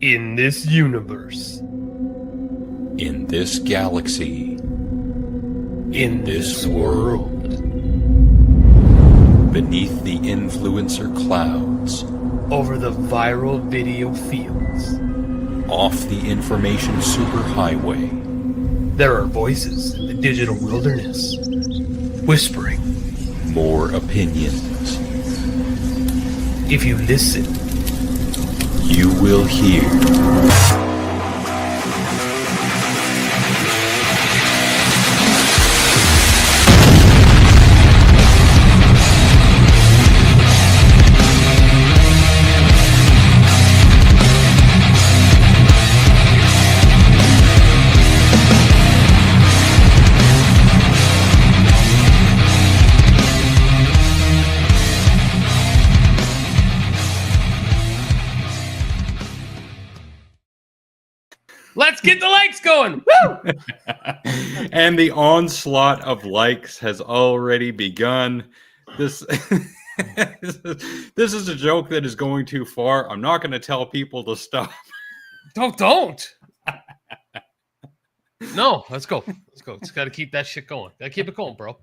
In this universe. In this galaxy. In this world. Beneath the influencer clouds. Over the viral video fields. Off the information superhighway. There are voices in the digital wilderness, whispering. More opinions. If you listen, you will hear. Let's get the likes going. Woo! And the onslaught of likes has already begun. This is a joke that is going too far. I'm not going to tell people to stop. Don't. No, let's go. Just got to keep that shit going. Got to keep it going, bro.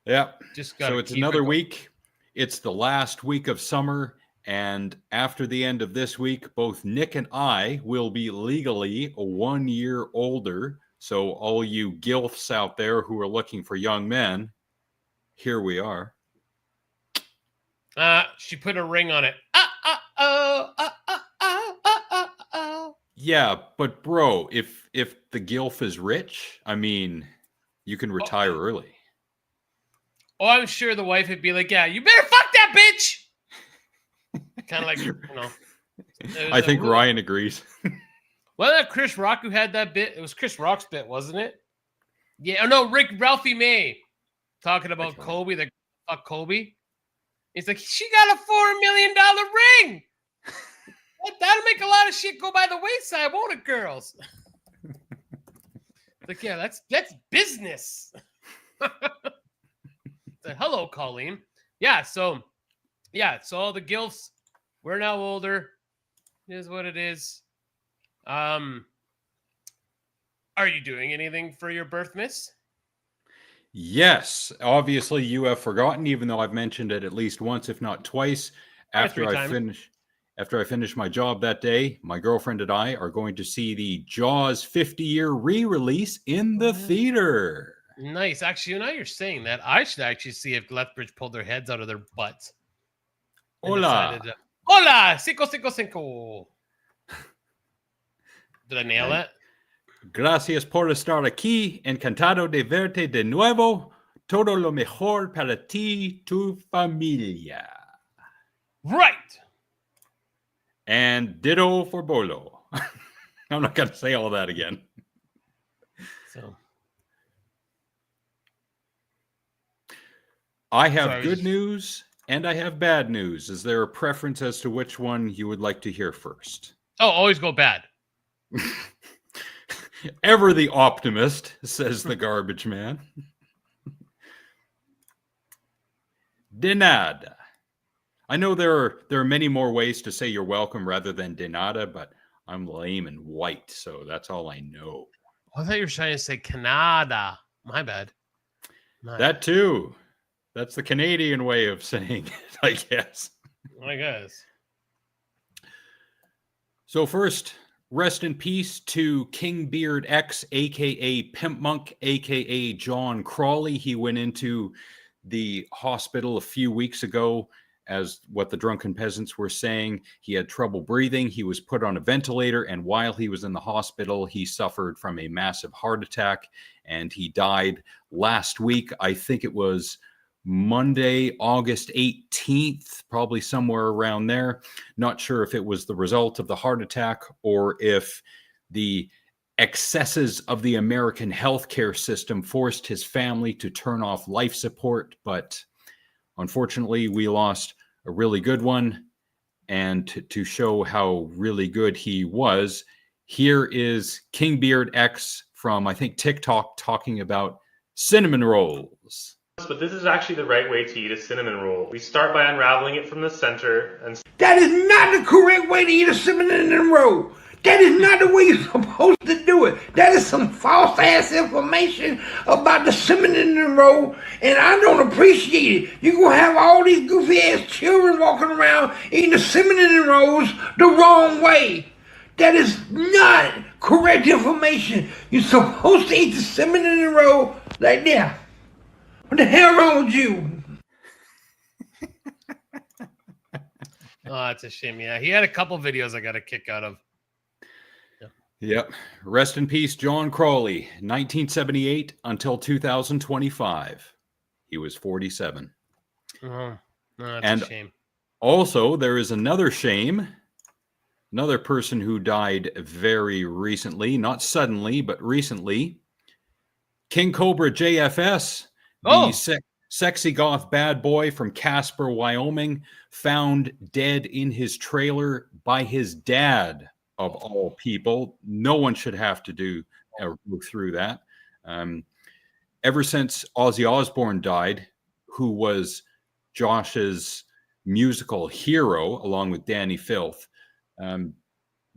Yeah. So it's another week. It's the last week of summer. And after the end of this week, both Nick and I will be legally 1 year older. So all you gilfs out there who are looking for young men, here we are. She put a ring on it. Yeah, but bro, if the gilf is rich, I mean, you can retire early. Oh, I'm sure the wife would be like, yeah, you better fuck that bitch. Kind of like, I think Ryan agrees. Well, that Chris Rock who had that bit. It was Chris Rock's bit, wasn't it? Yeah. Oh, no, Ralphie May talking about Kobe. The fuck Kobe. It's like, she got a $4 million ring. That'll make a lot of shit go by the wayside, won't it, girls? Like, yeah, that's business. Hello, Colleen. Yeah, so all the gilfs, we're now older. It is what it is. Are you doing anything for your birth, miss? Yes. Obviously, you have forgotten, even though I've mentioned it at least once, if not twice. After I finish my job that day, my girlfriend and I are going to see the Jaws 50-year re-release in the theater. Nice. Actually, now you're saying that, I should actually see if Lethbridge pulled their heads out of their butts. Hola. Hola, 555. Did I nail it? Gracias por estar aquí. Encantado de verte de nuevo. Todo lo mejor para ti, tu familia. Right. And ditto for Bolo. I'm not going to say all that again. So, I have good news and I have bad news. Is there a preference as to which one you would like to hear first? Oh, always go bad. Ever the optimist, says the garbage man. De nada. I know there are many more ways to say you're welcome rather than de nada, but I'm lame and white, so that's all I know. I thought you were trying to say Canada. My bad. That too. That's the Canadian way of saying it, I guess. I guess. So first, rest in peace to King Beard X, a.k.a. Pimp Monk, a.k.a. John Crawley. He went into the hospital a few weeks ago, as what the drunken peasants were saying. He had trouble breathing. He was put on a ventilator, and while he was in the hospital, he suffered from a massive heart attack, and he died last week. I think it was Monday, August 18th, probably somewhere around there. Not sure if it was the result of the heart attack or if the excesses of the American healthcare system forced his family to turn off life support. But unfortunately, we lost a really good one. And to show how really good he was, here is King Beard X from, I think, TikTok talking about cinnamon rolls. but this is actually the right way to eat a cinnamon roll. We start by unraveling it from the center and... That is not the correct way to eat a cinnamon roll. That is not the way you're supposed to do it. That is some false ass information about the cinnamon roll, and I don't appreciate it. You're gonna have all these goofy ass children walking around eating the cinnamon rolls the wrong way. That is not correct information. You're supposed to eat the cinnamon roll like that. What the hell wrong with you? Oh, that's a shame. Yeah, he had a couple videos I got a kick out of. Yep. Rest in peace, John Crawley, 1978 until 2025. He was 47. No, that's And a shame. also, there is another shame. Another person who died very recently, not suddenly, but recently. King Cobra JFS, the sexy goth bad boy from Casper, Wyoming, found dead in his trailer by his dad, of all people. No one should have to go through that. Ever since Ozzy Osbourne died, who was Josh's musical hero, along with Danny Filth,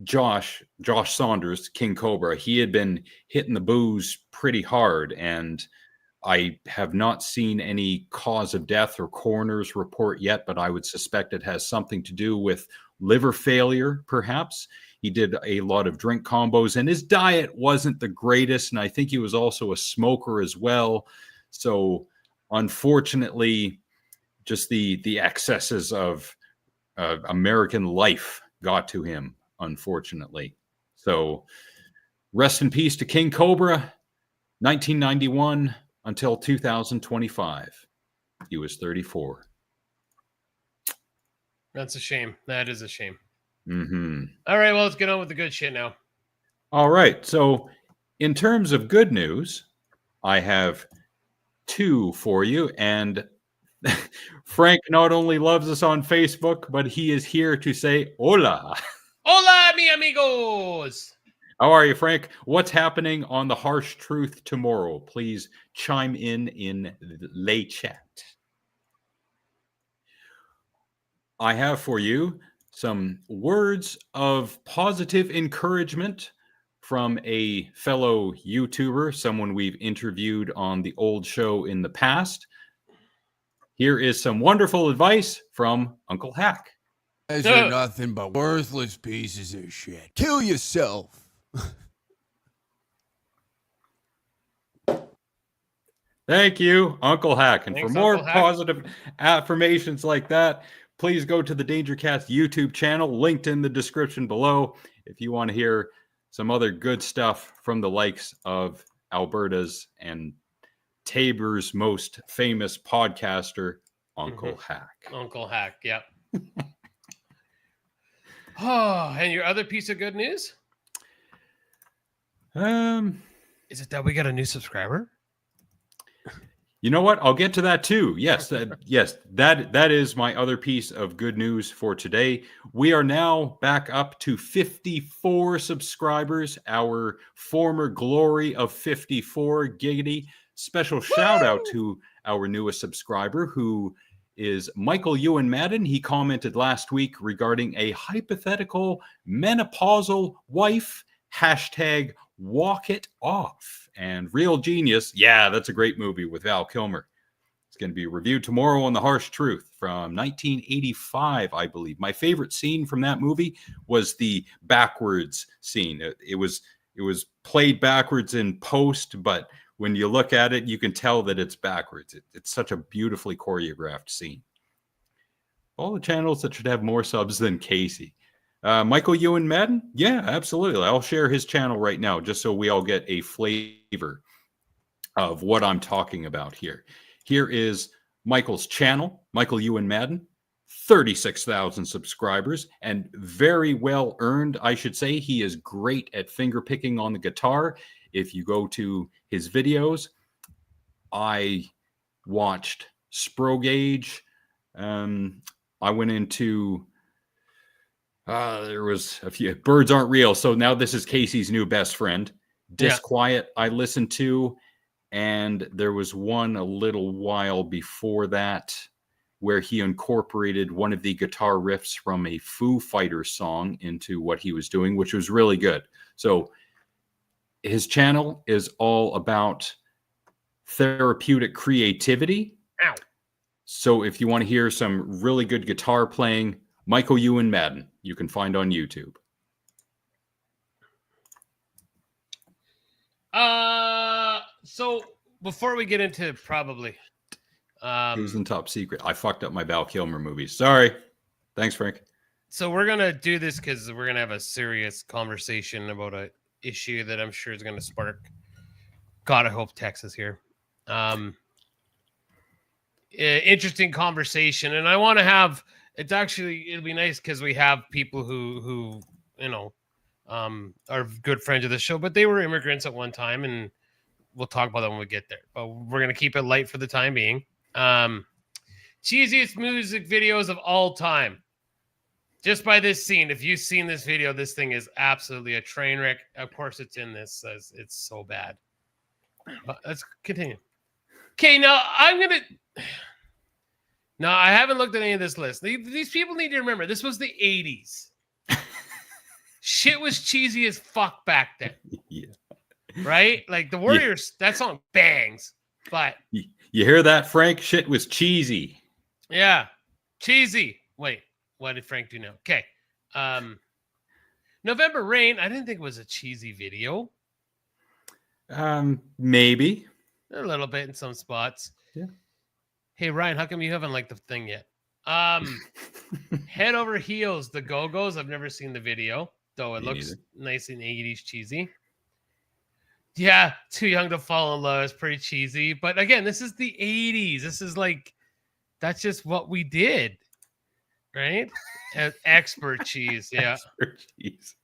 Josh Saunders, King Cobra, he had been hitting the booze pretty hard, and I have not seen any cause of death or coroner's report yet, but I would suspect it has something to do with liver failure, perhaps. He did a lot of drink combos, and his diet wasn't the greatest, and I think he was also a smoker as well. So, unfortunately, just the excesses of American life got to him, unfortunately. So, rest in peace to King Cobra, 1991 until 2025. He was 34. That's a shame. That is a shame. Mm-hmm. All right, well, let's get on with the good shit now. All right. So, in terms of good news, I have two for you. And Frank not only loves us on Facebook, but he is here to say hola. Hola, mi amigos. How are you, Frank? What's happening on the Harsh Truth tomorrow? Please chime in the chat. I have for you some words of positive encouragement from a fellow YouTuber, someone we've interviewed on the old show in the past. Here is some wonderful advice from Uncle Hack. Guys are nothing but worthless pieces of shit. Kill yourself. Thank you, Uncle Hack. And Thanks, for more Uncle Hack. positive affirmations like that, please go to the DangerCast YouTube channel, linked in the description below, if you want to hear some other good stuff from the likes of Alberta's and Tabor's most famous podcaster, Uncle Hack. Uncle Hack, yep. Oh, and your other piece of good news? Is it that we got a new subscriber? You know what? I'll get to that too. Yes, that is my other piece of good news for today. We are now back up to 54 subscribers, our former glory of 54, giggity. Special shout out to our newest subscriber, who is Michael Ewan Madden. He commented last week regarding a hypothetical menopausal wife, hashtag walk it off. And Real Genius, yeah, that's a great movie with Val Kilmer. It's going to be reviewed tomorrow on The Harsh Truth from 1985, I believe. My favorite scene from that movie was the backwards scene. It was played backwards in post, but when you look at it, you can tell that it's backwards. It's such a beautifully choreographed scene. All the channels that should have more subs than Casey. Michael Ewan Madden? Yeah, absolutely. I'll share his channel right now just so we all get a flavor of what I'm talking about here. Here is Michael's channel, Michael Ewan Madden, 36,000 subscribers, and very well earned, I should say. He is great at finger picking on the guitar. If you go to his videos, I watched Sprogage. I went into... there was a few. Birds Aren't Real. So now this is Casey's new best friend. Disquiet, I listened to. and there was one a little while before that where he incorporated one of the guitar riffs from a Foo Fighters song into what he was doing, which was really good. So his channel is all about therapeutic creativity. Ow. So if you want to hear some really good guitar playing, Michael Ewan Madden, you can find on YouTube. So before we get into probably Who's in Top Secret? I fucked up my Val Kilmer movies. Sorry. Thanks, Frank. So we're gonna do this because we're gonna have a serious conversation about a issue that I'm sure is gonna spark. God, I hope Tex is here. Interesting conversation, and I want to have. It'll be nice because we have people who are good friends of the show, but they were immigrants at one time, and we'll talk about that when we get there. But we're gonna keep it light for the time being. Cheesiest music videos of all time. Just by this scene, if you've seen this video, this thing is absolutely a train wreck. Of course, it's in this. It's so bad. But let's continue. Okay, now No, I haven't looked at any of this list. These people need to remember, this was the 80s. Shit was cheesy as fuck back then. Yeah. Right? Like the Warriors, that song bangs. But you hear that, Frank? Shit was cheesy. yeah, cheesy. Wait, what did Frank do now? Okay. November Rain, I didn't think it was a cheesy video. Maybe. A little bit in some spots. Yeah. Hey, Ryan, how come you haven't liked the thing yet? Head Over Heels, the Go-Go's. I've never seen the video, though it looks nice and 80s cheesy. Yeah, Too Young to Fall in Love is pretty cheesy. But again, this is the 80s. This is like, that's just what we did. Right? Expert cheese. Yeah. Expert cheese.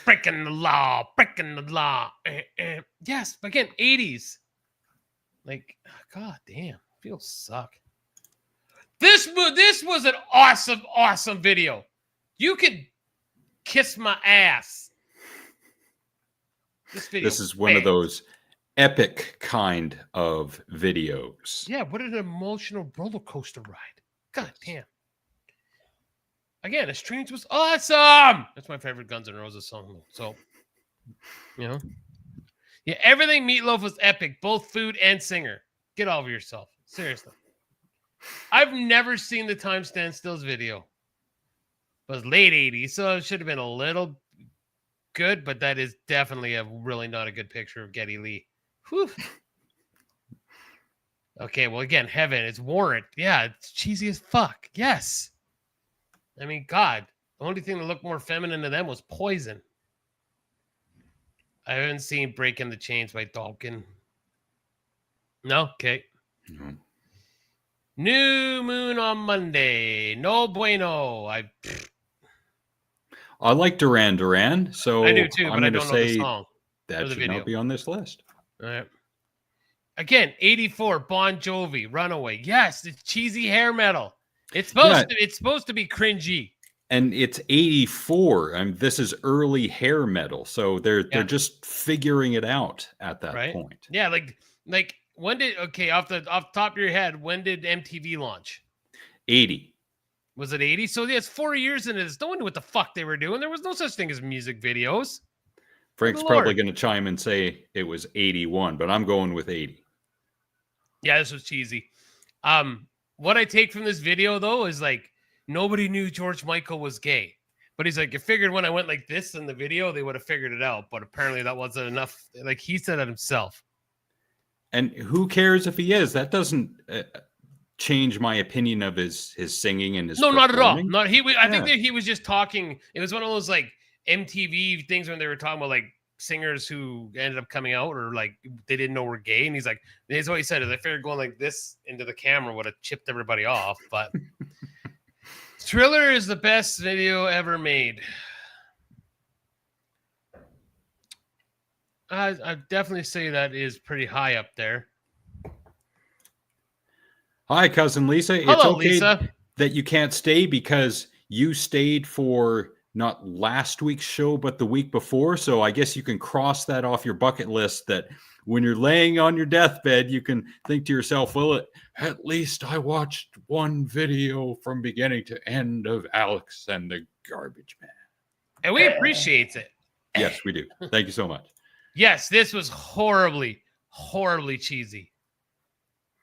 Breaking the law. Breaking the law. Yes, again, 80s. Like, god damn. Feels suck. This was an awesome video. You could kiss my ass. This is one of those epic kind of videos. Yeah, what an emotional roller coaster ride. God damn. Again, Estranged was awesome. That's my favorite Guns N' Roses song. So, you know. Yeah, everything Meatloaf was epic, both food and singer. Get over yourself. Seriously. I've never seen the Time Stand Stills video. It was late 80s, so it should have been a little good, but that is definitely really not a good picture of Geddy Lee. Whew. Okay, well, again, Heaven, it's Warrant. Yeah, it's cheesy as fuck. Yes. I mean, God, the only thing that looked more feminine to them was Poison. I haven't seen Breaking the Chains by Dalkin. No? Okay. No. New Moon on Monday. No bueno. I like Duran Duran, so I do too, but I don't know the say song. that the should video. not be on this list. All right. Again, 84, Bon Jovi, Runaway. Yes, it's cheesy hair metal. It's supposed to be cringy. And it's 84. This is early hair metal, so they're just figuring it out at that point. Yeah, like when did off the top of your head, when did MTV launch? 80. Was it 80? So yeah, it's 4 years into this. No one knew what the fuck they were doing. There was no such thing as music videos. Frank's probably going to chime and say it was 81, but I'm going with 80. Yeah, this was cheesy. What I take from this video though is like nobody knew George Michael was gay. But he's like, you figured when I went like this in the video, they would have figured it out. But apparently that wasn't enough. Like he said it himself. And who cares if he is? That doesn't change my opinion of his singing and his. No, not at all. I think that he was just talking. It was one of those like MTV things when they were talking about like singers who ended up coming out or like they didn't know were gay. And he's like, that's what he said. Is I figured going like this into the camera would have chipped everybody off. But Thriller is the best video ever made. I definitely say that is pretty high up there. Hi, cousin Lisa. Hello, it's okay Lisa. that you can't stay because you stayed for not last week's show, but the week before. So I guess you can cross that off your bucket list, that when you're laying on your deathbed, you can think to yourself, well, at least I watched one video from beginning to end of Alex and the Garbage Man. And we appreciate it. Yes, we do. Thank you so much. Yes, this was horribly, horribly cheesy.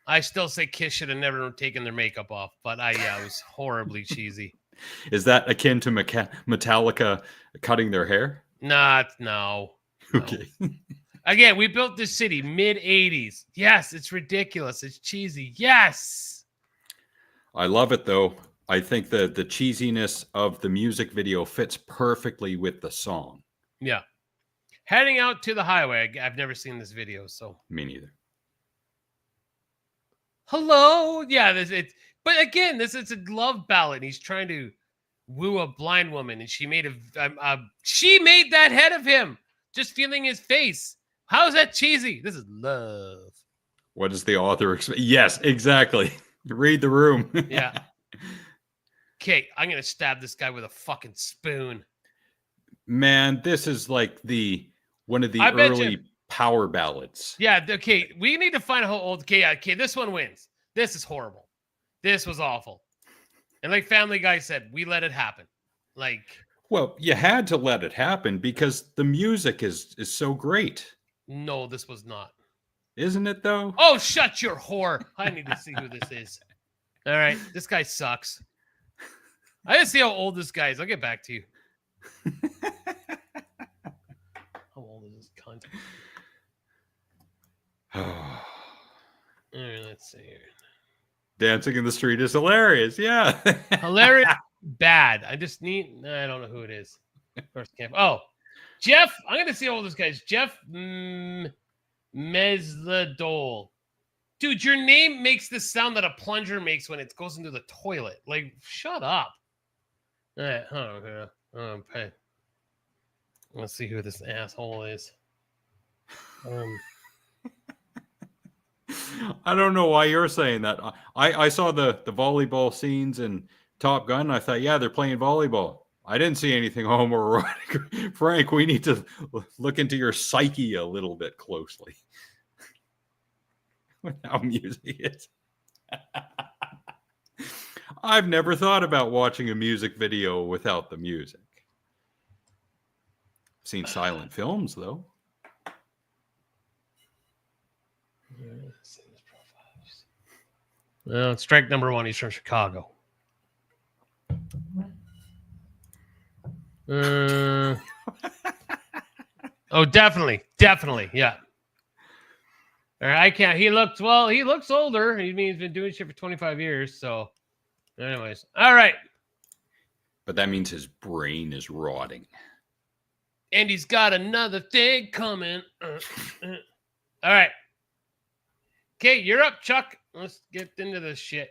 I still say Kiss should have never taken their makeup off, but it was horribly cheesy. Is that akin to Metallica cutting their hair? No. Okay. Again, we built this city mid-'80s. Yes, it's ridiculous. It's cheesy. Yes. I love it, though. I think the cheesiness of the music video fits perfectly with the song. Yeah. Heading out to the highway. I've never seen this video, so. Me neither. Hello. Yeah, but again, this is a love ballad. He's trying to woo a blind woman, and she made she made that head of him, just feeling his face. How is that cheesy? This is love. What does the author expect? Yes, exactly. Read the room. Yeah. Okay, I'm gonna stab this guy with a fucking spoon. Man, this is like one of the I bet early you. power ballads. Yeah, okay, we need to find out how old. Okay, this one wins. This is horrible. This was awful. And like Family Guy said, we let it happen. Like, well, you had to let it happen because the music is so great. No, this was not. Isn't it, though? Oh, shut your whore. I need to see who this is. All right, this guy sucks. I didn't see how old this guy is. I'll get back to you. How old is this cunt? All right, let's see here. Dancing in the street is hilarious. Yeah. Hilarious. Bad. I don't know who it is. First camp. Oh, Jeff. I'm going to see how old this guy is. Jeff Mesladole. Dude, your name makes the sound that a plunger makes when it goes into the toilet. Like, shut up. All right. Okay. Let's see who this asshole is. I don't know why you're saying that. I saw the volleyball scenes in Top Gun. I thought, yeah, they're playing volleyball. I didn't see anything homoerotic. Frank, we need to look into your psyche a little bit closely. How music is. I've never thought about watching a music video without the music. I've seen silent films, though. Well, strike number one. He's from Chicago. Oh, definitely, yeah. All right, I can't. He looks older. He's been doing shit for 25 years. So, anyways, all right. But that means his brain is rotting. And he's got another thing coming. All right. Okay, you're up, Chuck. Let's get into this shit.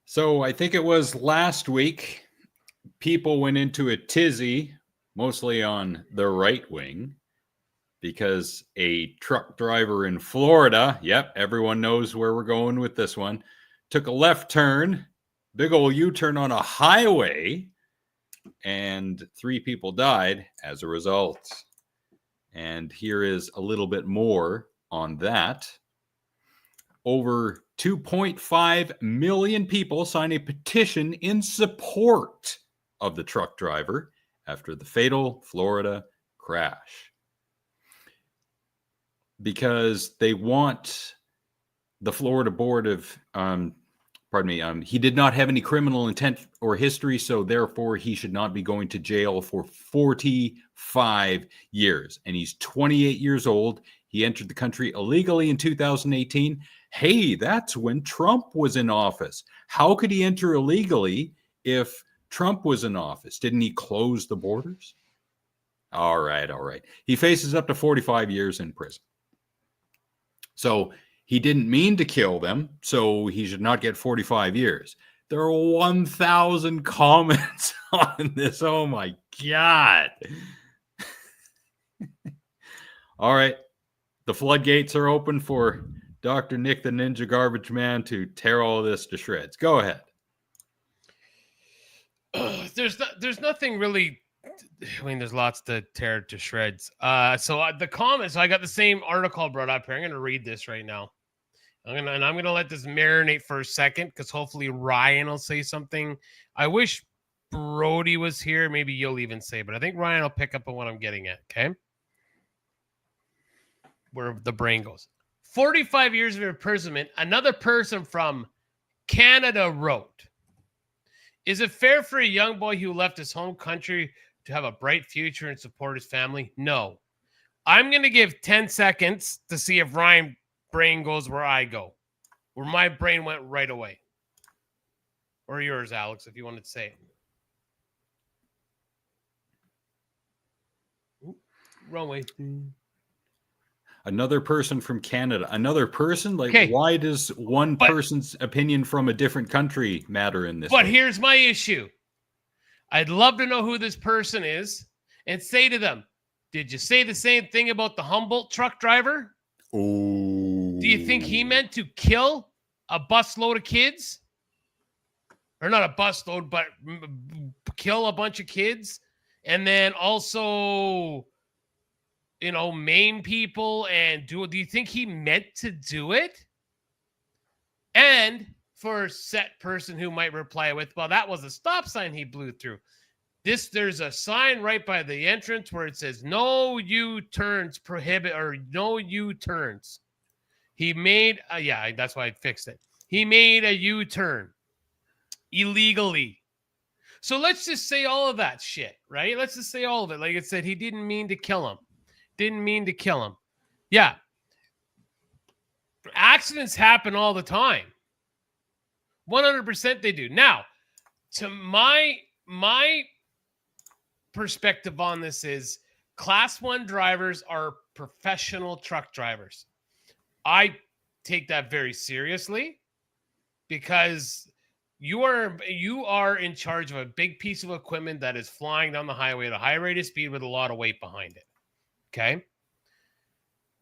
So I think it was last week, people went into a tizzy, mostly on the right wing, because a truck driver in Florida, yep, everyone knows where we're going with this one, took a left turn, big old U-turn on a highway, and 3 people died as a result. And here is a little bit more on that. Over 2.5 million people signed a petition in support of the truck driver after the fatal Florida crash, because they want the Florida Board of, he did not have any criminal intent or history, so therefore he should not be going to jail for 45 years. And he's 28 years old. He entered the country illegally in 2018. Hey, that's when Trump was in office. How could he enter illegally if Trump was in office? Didn't he close the borders? All right. He faces up to 45 years in prison. So he didn't mean to kill them, so he should not get 45 years. There are 1,000 comments on this. Oh, my God. All right. The floodgates are open for Dr. Nick the Ninja Garbage Man to tear all this to shreds. Go ahead. There's there's nothing really. I mean, there's lots to tear to shreds. The comments. So I got the same article brought up here. I'm gonna read this right now. I'm gonna let this marinate for a second because hopefully Ryan will say something. I wish Brody was here. Maybe you'll even say, but I think Ryan will pick up on what I'm getting at. Okay, where the brain goes. 45 years of imprisonment. Another person from Canada wrote, "Is it fair for a young boy who left his home country to have a bright future and support his family? No." I'm going to give 10 seconds to see if Ryan brain goes where I go, where my brain went right away. Or yours, Alex, if you wanted to say it. Ooh, wrong way. Another person from Canada. Another person? Like, Okay. why does one person's opinion from a different country matter in this? But here's my issue. I'd love to know who this person is and say to them, did you say the same thing about the Humboldt truck driver? Oh. Do you think he meant to kill a busload of kids? Or not a busload, but kill a bunch of kids? And then also, maim people and do you think he meant to do it? And for a set person who might reply with, well, that was a stop sign he blew through. There's a sign right by the entrance where it says no U-turns prohibit or no U-turns. He made that's why I fixed it. He made a U-turn illegally. So let's just say all of that shit, right? Let's just say all of it. Like it said, he didn't mean to kill him. Yeah. Accidents happen all the time. 100% they do. Now, to my perspective on this is class 1 drivers are professional truck drivers. I take that very seriously because you are in charge of a big piece of equipment that is flying down the highway at a high rate of speed with a lot of weight behind it. Okay?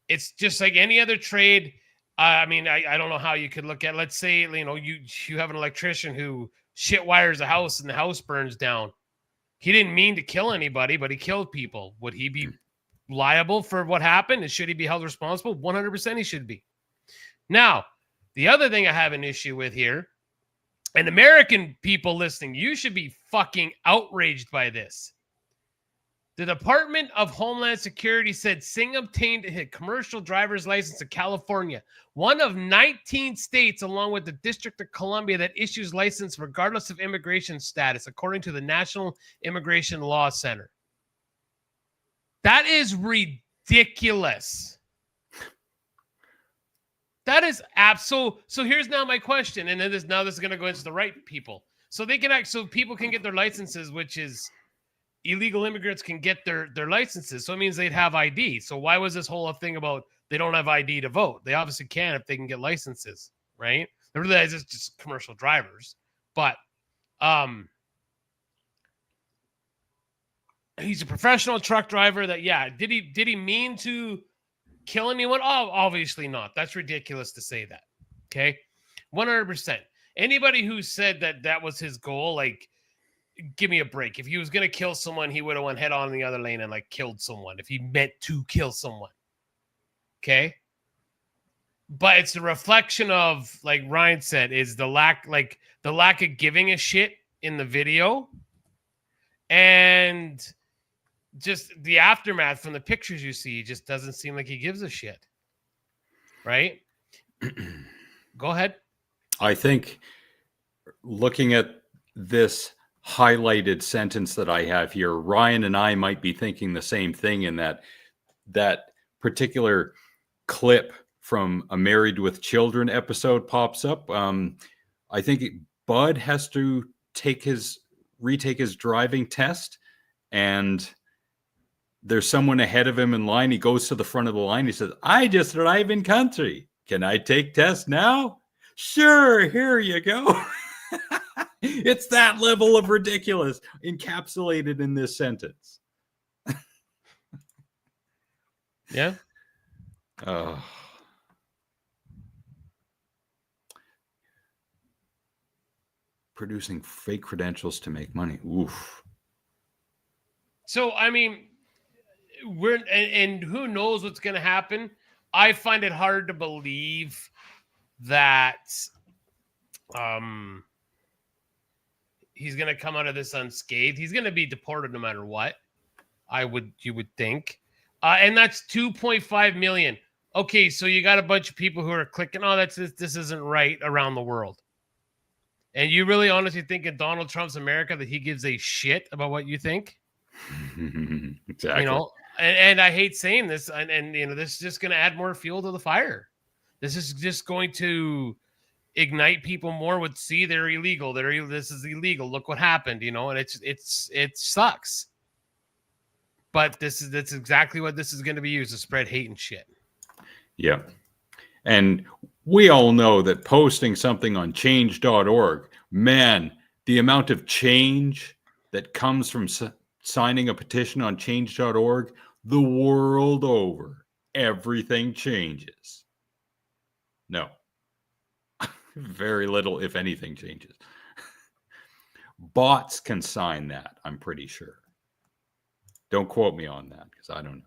It's just like any other trade. I mean, I don't know how you could look at, let's say, you have an electrician who shit wires a house and the house burns down. He didn't mean to kill anybody, but he killed people. Would he be liable for what happened? And should he be held responsible? 100% he should be. Now, the other thing I have an issue with here, and American people listening, you should be fucking outraged by this. The Department of Homeland Security said Singh obtained a commercial driver's license in California, one of 19 states, along with the District of Columbia, that issues license regardless of immigration status, according to the National Immigration Law Center. That is ridiculous. That is absolute. So here's now my question, and then this is going to go into the right people. So people can get their licenses, which is illegal immigrants can get their licenses. So it means they'd have ID. So why was this whole thing about they don't have ID to vote? They obviously can if they can get licenses, right? I realize it's just commercial drivers, but he's a professional truck driver. Did he mean to kill anyone? Oh, obviously not. That's ridiculous to say that. Okay, 100%. Anybody who said that was his goal, like, give me a break. If he was going to kill someone, he would have went head on in the other lane and killed someone if he meant to kill someone. Okay. But it's a reflection of, like Ryan said, is the lack of giving a shit in the video and just the aftermath from the pictures you see. Just doesn't seem like he gives a shit. Right? Go ahead. I think looking at this highlighted sentence that I have here, Ryan and I might be thinking the same thing in that particular clip from a Married with Children episode pops up. I think Bud has to retake his driving test, and there's someone ahead of him in line. He goes to the front of the line. He says, "I just arrived in country. Can I take test now?" "Sure, here you go." It's that level of ridiculous encapsulated in this sentence. Yeah. producing fake credentials to make money. Oof. So, I mean, and who knows what's going to happen? I find it hard to believe that he's going to come out of this unscathed. He's going to be deported no matter what. You would think. And that's 2.5 million. Okay, so you got a bunch of people who are clicking, oh, this isn't right around the world. And you really honestly think in Donald Trump's America that he gives a shit about what you think? Exactly. You know, and I hate saying this, and you know, this is just going to add more fuel to the fire. This is just going to ignite people more with, see, they're illegal. This is illegal. Look what happened, you know, and it sucks. But that's exactly what this is going to be used to spread hate and shit. Yeah. And we all know that posting something on change.org, man, the amount of change that comes from signing a petition on change.org, the world over, everything changes. No. Very little, if anything, changes. Bots can sign that, I'm pretty sure. Don't quote me on that because I don't know.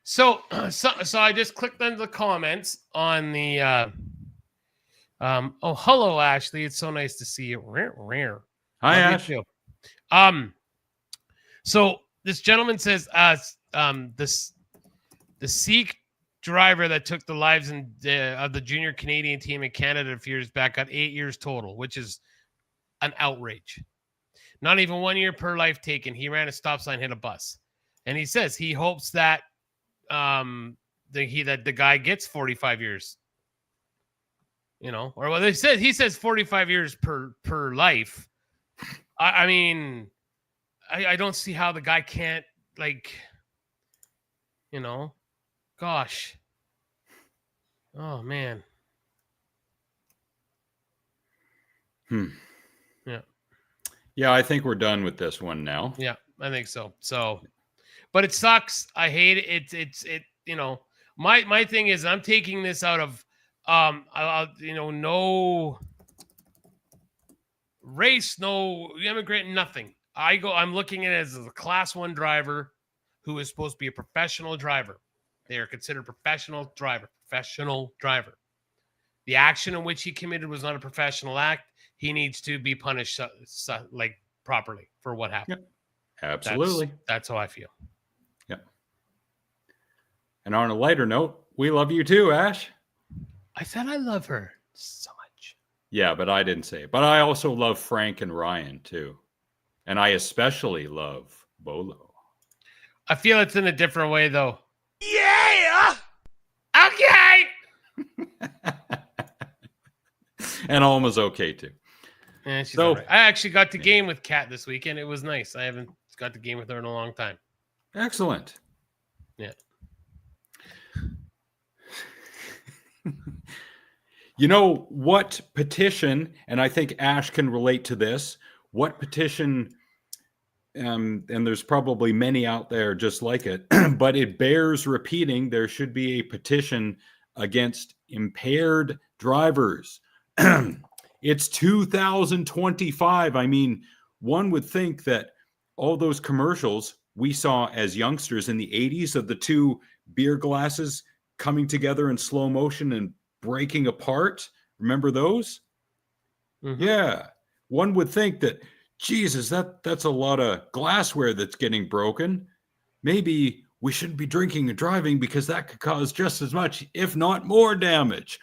So I just clicked on the comments on the oh, hello Ashley, it's so nice to see you. Rare. Hi Ash. You so this gentleman says the Sikh driver that took the lives of the junior Canadian team in Canada a few years back got 8 years total, which is an outrage. Not even 1 year per life taken. He ran a stop sign, hit a bus, and he says he hopes that the guy gets 45 years, you know, or well, he says 45 years per life. I mean, I don't see how the guy can't, like, you know, gosh. Oh man. Yeah. Yeah, I think we're done with this one now. Yeah, I think so. So, but it sucks. I hate it. It's you know, my thing is I'm taking this out of you know, no race, no immigrant, nothing. I'm looking at it as a class 1 driver who is supposed to be a professional driver. They are considered professional driver. The action in which he committed was not a professional act. He needs to be punished like properly for what happened. Yep. Absolutely. That's how I feel. Yep. And on a lighter note, we love you too, Ash. I said I love her so much. Yeah, but I didn't say it. But I also love Frank and Ryan too. And I especially love Bolo. I feel it's in a different way though. Yeah! Okay! And Alma's okay too. Yeah, she's all right. I actually got to game with Kat this weekend. It was nice. I haven't got to game with her in a long time. Excellent. Yeah. You know what petition, and I think Ash can relate to this, what petition, and there's probably many out there just like it, but it bears repeating. There should be a petition against impaired drivers. It's 2025. I mean, one would think that all those commercials we saw as youngsters in the 80s of the two beer glasses coming together in slow motion and breaking apart. Remember those? Mm-hmm. Yeah. One would think that, Jesus, that's a lot of glassware that's getting broken. Maybe we shouldn't be drinking and driving because that could cause just as much, if not more damage.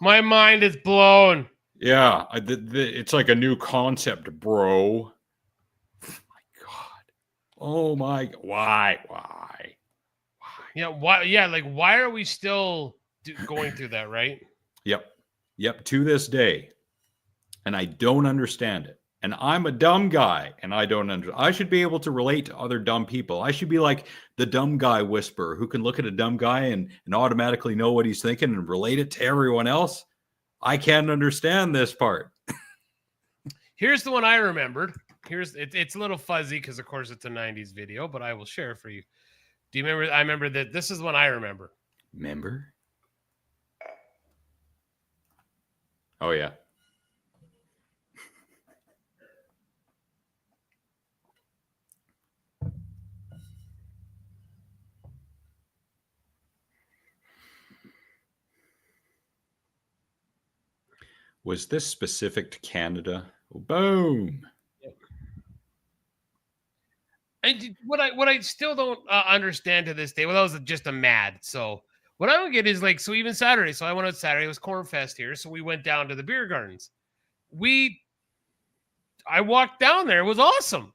My mind is blown. Yeah, it's like a new concept, bro. Oh my God. Why? Yeah, why? Yeah, like why are we still going through that, right? Yep, to this day. And I don't understand it. And I'm a dumb guy, and I don't understand. I should be able to relate to other dumb people. I should be like the dumb guy whisperer who can look at a dumb guy and automatically know what he's thinking and relate it to everyone else. I can't understand this part. Here's the one I remembered. It's a little fuzzy because, of course, it's a 90s video, but I will share it for you. Do you remember? I remember that this is one I remember. Remember? Oh, yeah. Was this specific to Canada? Boom. And what I still don't understand to this day, well, that was just a mad. So what I don't get is like, so even Saturday. So I went on Saturday. It was Corn Fest here, so we went down to the beer gardens. I walked down there. It was awesome.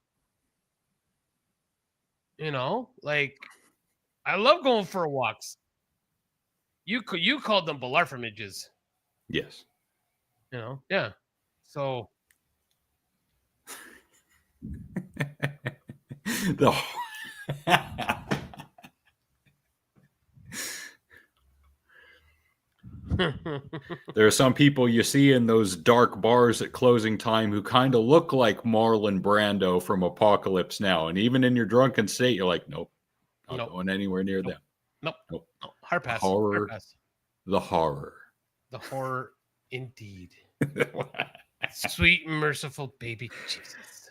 You know, like I love going for walks. You called them belarfamages. Yes. You know, yeah. So the There are some people you see in those dark bars at closing time who kind of look like Marlon Brando from Apocalypse Now. And even in your drunken state, you're like, nope, not going anywhere near them. Nope. Hard pass. Horror. Hard pass. The horror. The horror indeed. Sweet, merciful baby Jesus.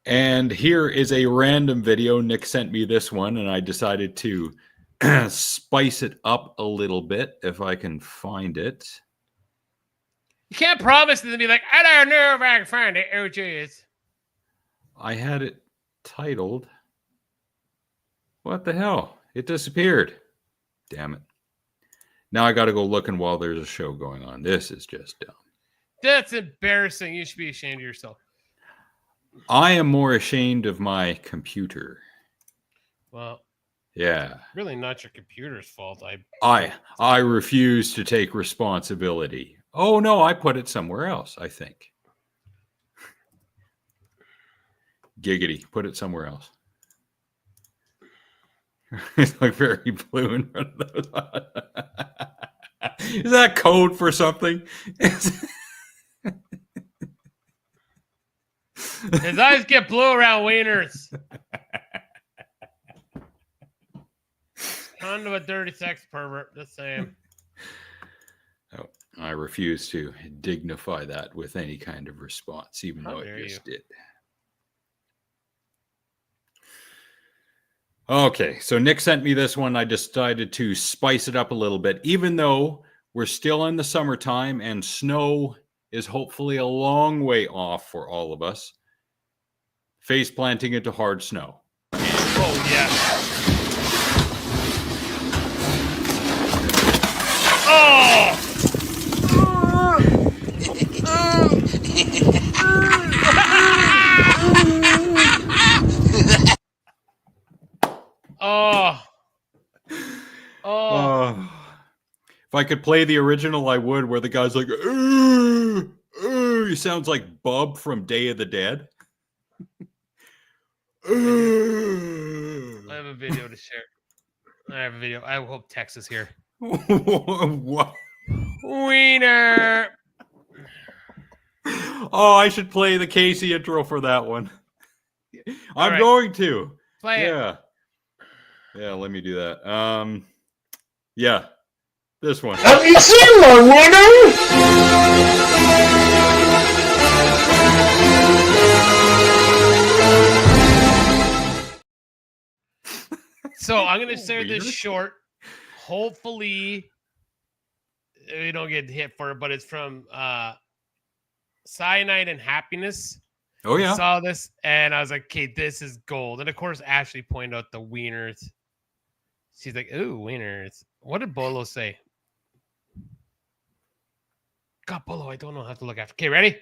And here is a random video. Nick sent me this one, and I decided to spice it up a little bit if I can find it. You can't promise to be like, I don't know if I can find it. Oh, geez. I had it titled. What the hell? It disappeared. Damn it. Now I got to go looking while there's a show going on. This is just dumb. That's embarrassing. You should be ashamed of yourself. I am more ashamed of my computer. Well, yeah. Really not your computer's fault. I refuse to take responsibility. Oh no, I put it somewhere else, I think. Giggity, put it somewhere else. It's like very blue in front of those. Is that code for something? His eyes get blue around wieners. Kind of a dirty sex pervert, just saying. Oh, I refuse to dignify that with any kind of response, even though I just did. Okay, so Nick sent me this one. I decided to spice it up a little bit, even though we're still in the summertime and snow is hopefully a long way off for all of us. Face planting into hard snow. Oh, yeah. Oh! If I could play the original, I would, where the guy's like, he sounds like Bub from Day of the Dead. I have a video to share. I have a video. I hope Tex is here. What? Wiener. Oh, I should play the Casey intro for that one. I'm going to. Play it. Yeah, let me do that. Yeah. This one. Have you seen my winner? So I'm going to share this short. Hopefully, we don't get hit for it, but it's from Cyanide and Happiness. Oh, yeah. I saw this, and I was like, okay, this is gold. And, of course, Ashley pointed out the wieners. She's like, ooh, wieners. What did Bolo say? God, Bolo, I don't know how to look after. Okay, ready?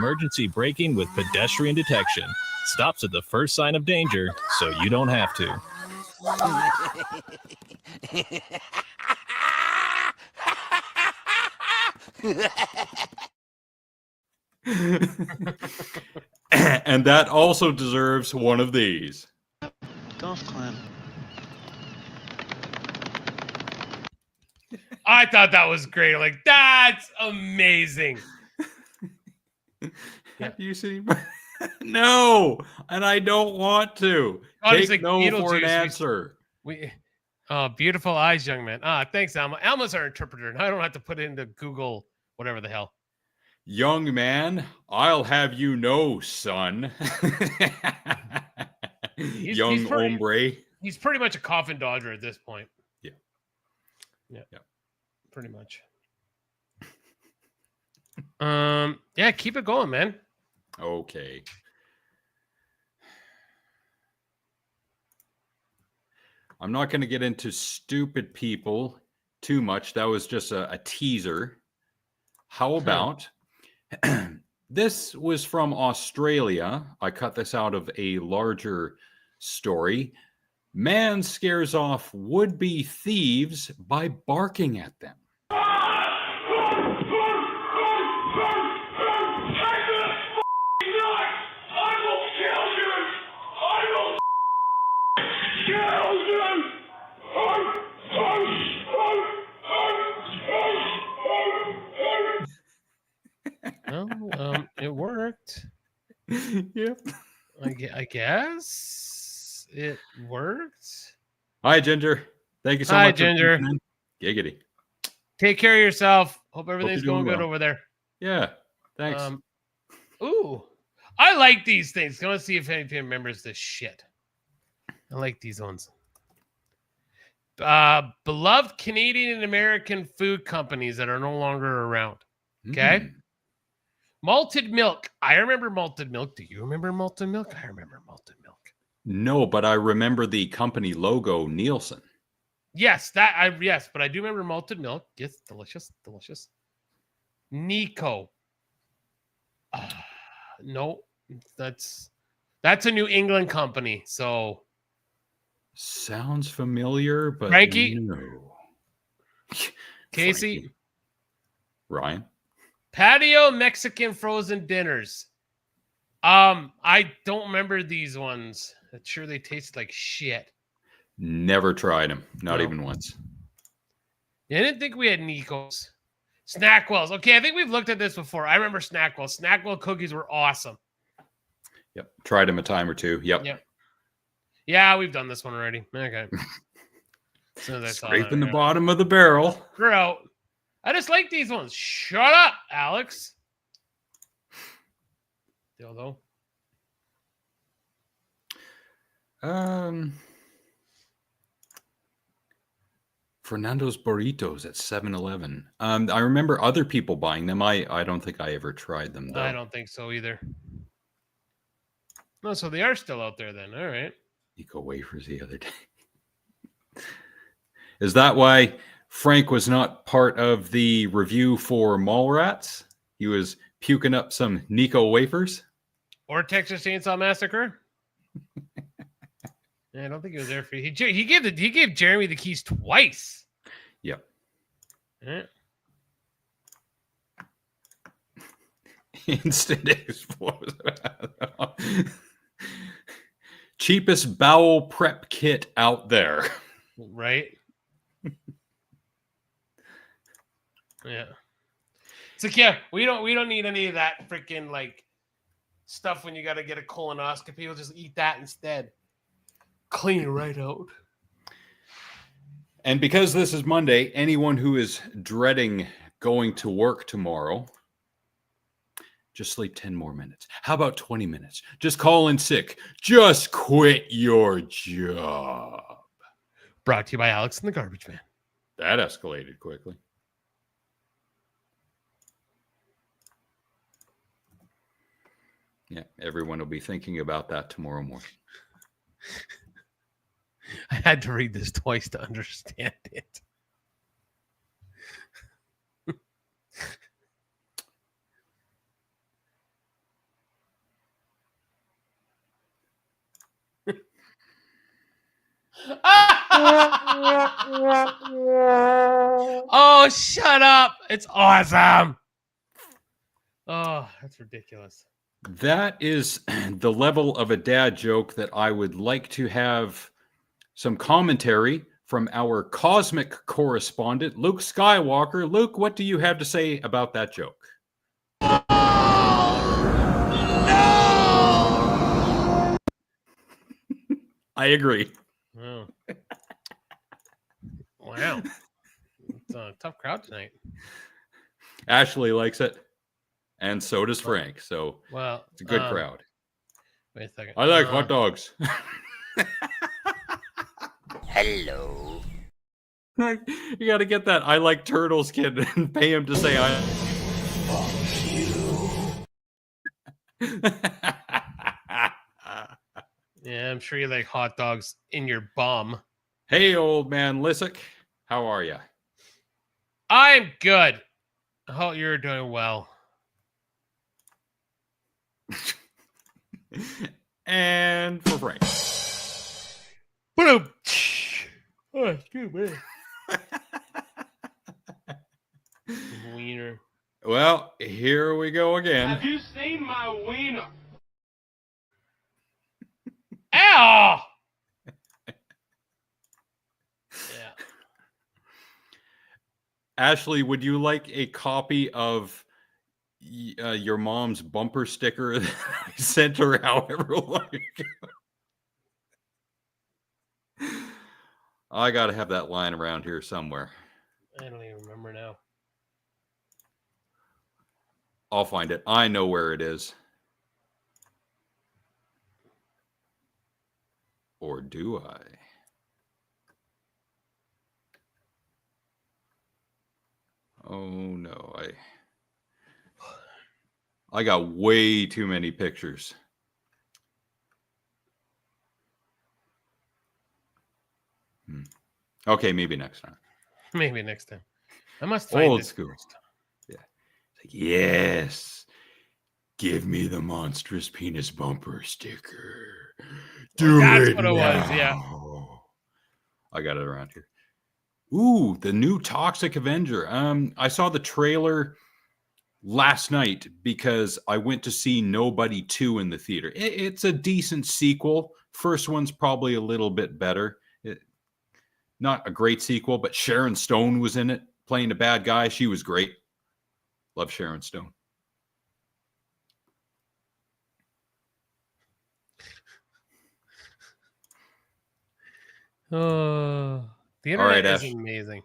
emergency braking with pedestrian detection. Stops at the first sign of danger, so you don't have to. And that also deserves one of these. Golf clap. I thought that was great. Like, that's amazing. Have you seen? No, and I don't want to. Honestly, Take no for an Beetlejuice, answer. Beautiful eyes, young man. Thanks, Alma. Alma's our interpreter, and I don't have to put it into Google, whatever the hell. Young man, I'll have you know, son. Young hombre. He's pretty much a coffin dodger at this point. Yeah. Pretty much. Yeah, keep it going, man. Okay. I'm not going to get into stupid people too much. That was just a teaser. How about this was from Australia. I cut this out of a larger story. Man scares off would-be thieves by barking at them. Well, it worked. Yep. I guess it worked. Hi, Ginger. Thank you so Hi, much. Ginger. Giggity. Take care of yourself. Hope everything's you're going doing good well. over there. Yeah. Thanks. Ooh, I like these things. I want to see if anyone remembers this shit. I like these ones. Beloved Canadian and American food companies that are no longer around. Okay. Mm. Malted milk. I remember malted milk. Do you remember malted milk? I remember malted milk. No, but I remember the company logo, Nielsen. Yes, but I do remember malted milk. Yes, delicious. Nico. No, that's a New England company. So Sounds familiar, but Frankie? no. Casey, Frankie. Ryan. Patio Mexican frozen dinners. I don't remember these ones. I'm sure they tasted like shit. Never tried them. Not No. even once. I didn't think we had Nico's. Snackwells. Okay, I think we've looked at this before. I remember Snackwell. Snackwell cookies were awesome. Yep. Tried them a time or two. Yep. Yeah, we've done this one already. Okay. As soon as I saw Scraping that, the bottom of the barrel. We're out. I just like these ones. Shut up, Alex. Dildo. Fernando's Burritos at 7-Eleven. I remember other people buying them. I don't think I ever tried them, though. I don't think so either. No, so they are still out there then. All right. Eco wafers the other day. Is that why Frank was not part of the review for Mallrats? He was puking up some Nico wafers? Or Texas Chainsaw Massacre? Yeah, I don't think he was there for you. He gave Jeremy the keys twice. Yep. Yeah. Instant explosion. Cheapest bowel prep kit out there. Right? Yeah. It's like, yeah, we don't need any of that freaking like stuff when you got to get a colonoscopy. We'll just eat that instead. Clean it right out. And because this is Monday, anyone who is dreading going to work tomorrow, just sleep 10 more minutes. How about 20 minutes? Just call in sick. Just quit your job. Brought to you by Alex and the Garbage Man. That escalated quickly. Yeah, everyone will be thinking about that tomorrow morning. I had to read this twice to understand it. Oh, shut up. It's awesome. Oh, that's ridiculous. That is the level of a dad joke that I would like to have some commentary from our cosmic correspondent, Luke Skywalker. Luke, what do you have to say about that joke? I agree. Oh. Wow. It's a tough crowd tonight. Ashley likes it, and so does Frank. So Well, it's a good crowd. Wait a second. I like hot dogs. Hello. You got to get that I like turtles kid and pay him to say I. Yeah, I'm sure you like hot dogs in your bum. Hey, old man Lissick, how are you? I'm good. I hope you're doing well. And for Frank. Boom. Oh, excuse me. Wiener. Well, here we go again. Have you seen my wiener? Ow! Yeah. Ashley, would you like a copy of your mom's bumper sticker that I sent her however long ago? I got to have that line around here somewhere. I don't even remember now. I'll find it. I know where it is. Or do I? Oh no, I got way too many pictures. Okay, maybe next time. Maybe next time. I must find Old this school. first. Yeah. It's like, yes. Give me the monstrous penis bumper sticker. Do That's it what it now. was, yeah. I got it around here. Ooh, the new Toxic Avenger. I saw the trailer last night because I went to see Nobody 2 in the theater. It's a decent sequel. First one's probably a little bit better. Not a great sequel, but Sharon Stone was in it playing a bad guy. She was great. Love Sharon Stone. Oh, the All right, internet is Ash. amazing.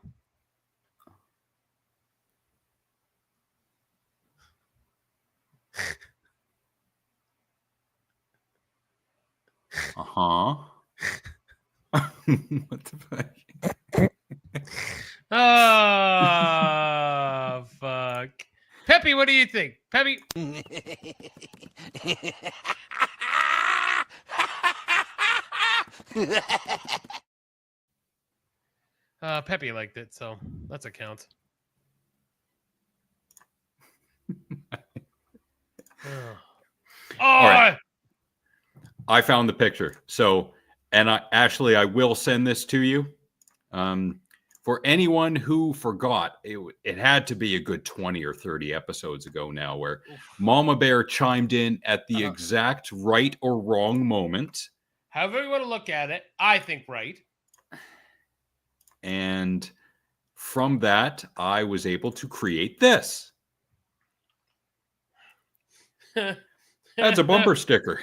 Uh-huh. What the fuck? Oh, fuck. Peppy, what do you think? Peppy? Peppy liked it, so that's a count. All right. I found the picture. So, and Ashley, I will send this to you. For anyone who forgot, it had to be a good 20 or 30 episodes ago now, where Mama Bear chimed in at the exact right or wrong moment. However you want to look at it, I think right. And from that, I was able to create this. That's a bumper sticker.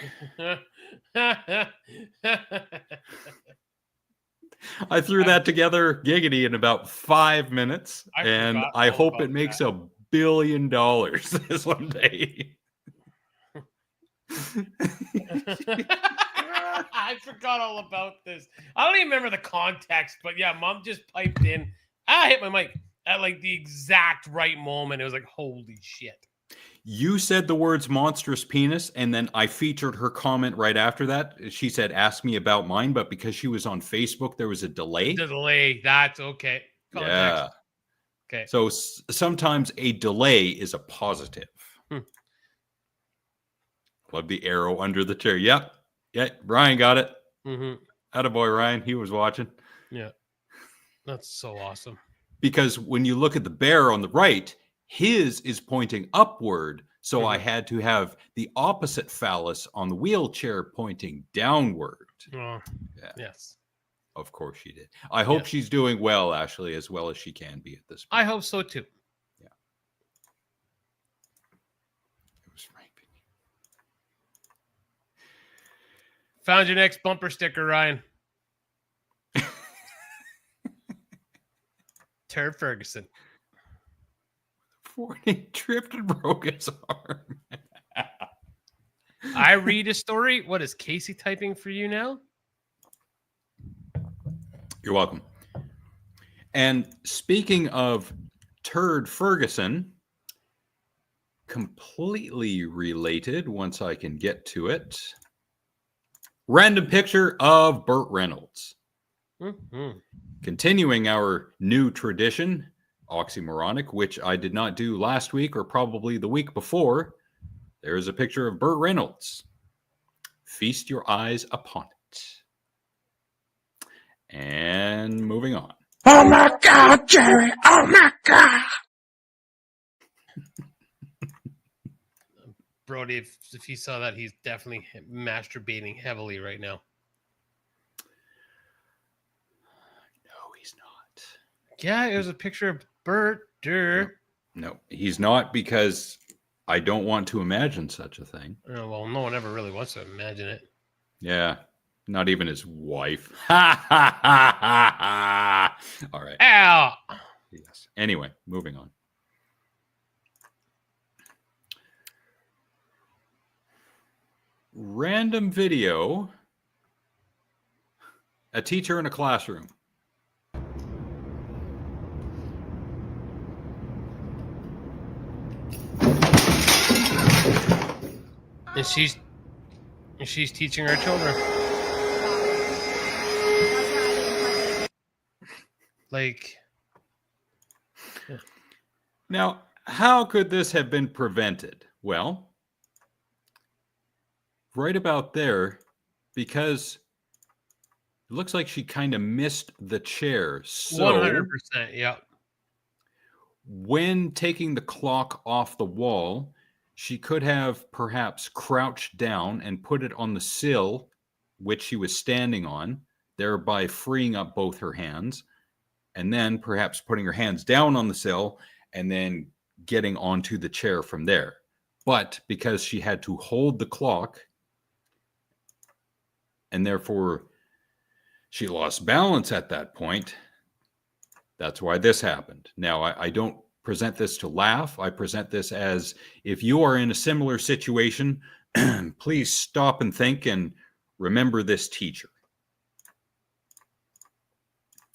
I threw that together, giggity, in about 5 minutes, and I hope it makes $1 billion this one day. I forgot all about this. I don't even remember the context, but yeah, Mom just piped in. I hit my mic at like the exact right moment. It was like, holy shit. You said the words monstrous penis, and then I featured her comment right after that. She said, ask me about mine, but because she was on Facebook, there was a delay. That's okay. Context. Yeah. Okay. So sometimes a delay is a positive. Love the arrow under the chair. Yep. Yeah, Brian got it. Mm-hmm. Attaboy, Ryan. He was watching. Yeah. That's so awesome. Because when you look at the bear on the right, his is pointing upward. So I had to have the opposite phallus on the wheelchair pointing downward. Oh, Yeah. yes. Of course she did. I hope she's doing well, Ashley, as well as she can be at this point. I hope so too. Yeah. It was Frank. Found your next bumper sticker, Ryan. Turd Ferguson. Before he tripped and broke his arm. I read a story. What is Casey typing for you now? You're welcome. And speaking of Turd Ferguson, completely related once I can get to it. Random picture of Burt Reynolds. Mm-hmm. Continuing our new tradition, oxymoronic, which I did not do last week or probably the week before. There is a picture of Burt Reynolds. Feast your eyes upon it. And moving on. Oh my God, Jerry! Oh my God! Brody, if he saw that, he's definitely masturbating heavily right now. No, he's not. Yeah, it was a picture of Bert. No, he's not, because I don't want to imagine such a thing. Oh, well, no one ever really wants to imagine it. Yeah, not even his wife. Ha ha ha ha ha. All right. Ow! Yes. Anyway, moving on. Random video. A teacher in a classroom. And she's teaching her children. Like, yeah. Now, how could this have been prevented? Well, right about there, because it looks like she kind of missed the chair. So 100%, yeah. when taking the clock off the wall, she could have perhaps crouched down and put it on the sill, which she was standing on, thereby freeing up both her hands, and then perhaps putting her hands down on the sill and then getting onto the chair from there. But because she had to hold the clock, and therefore she lost balance at that point, that's why this happened. Now, I don't present this to laugh. I present this as, if you are in a similar situation, please stop and think and remember this teacher.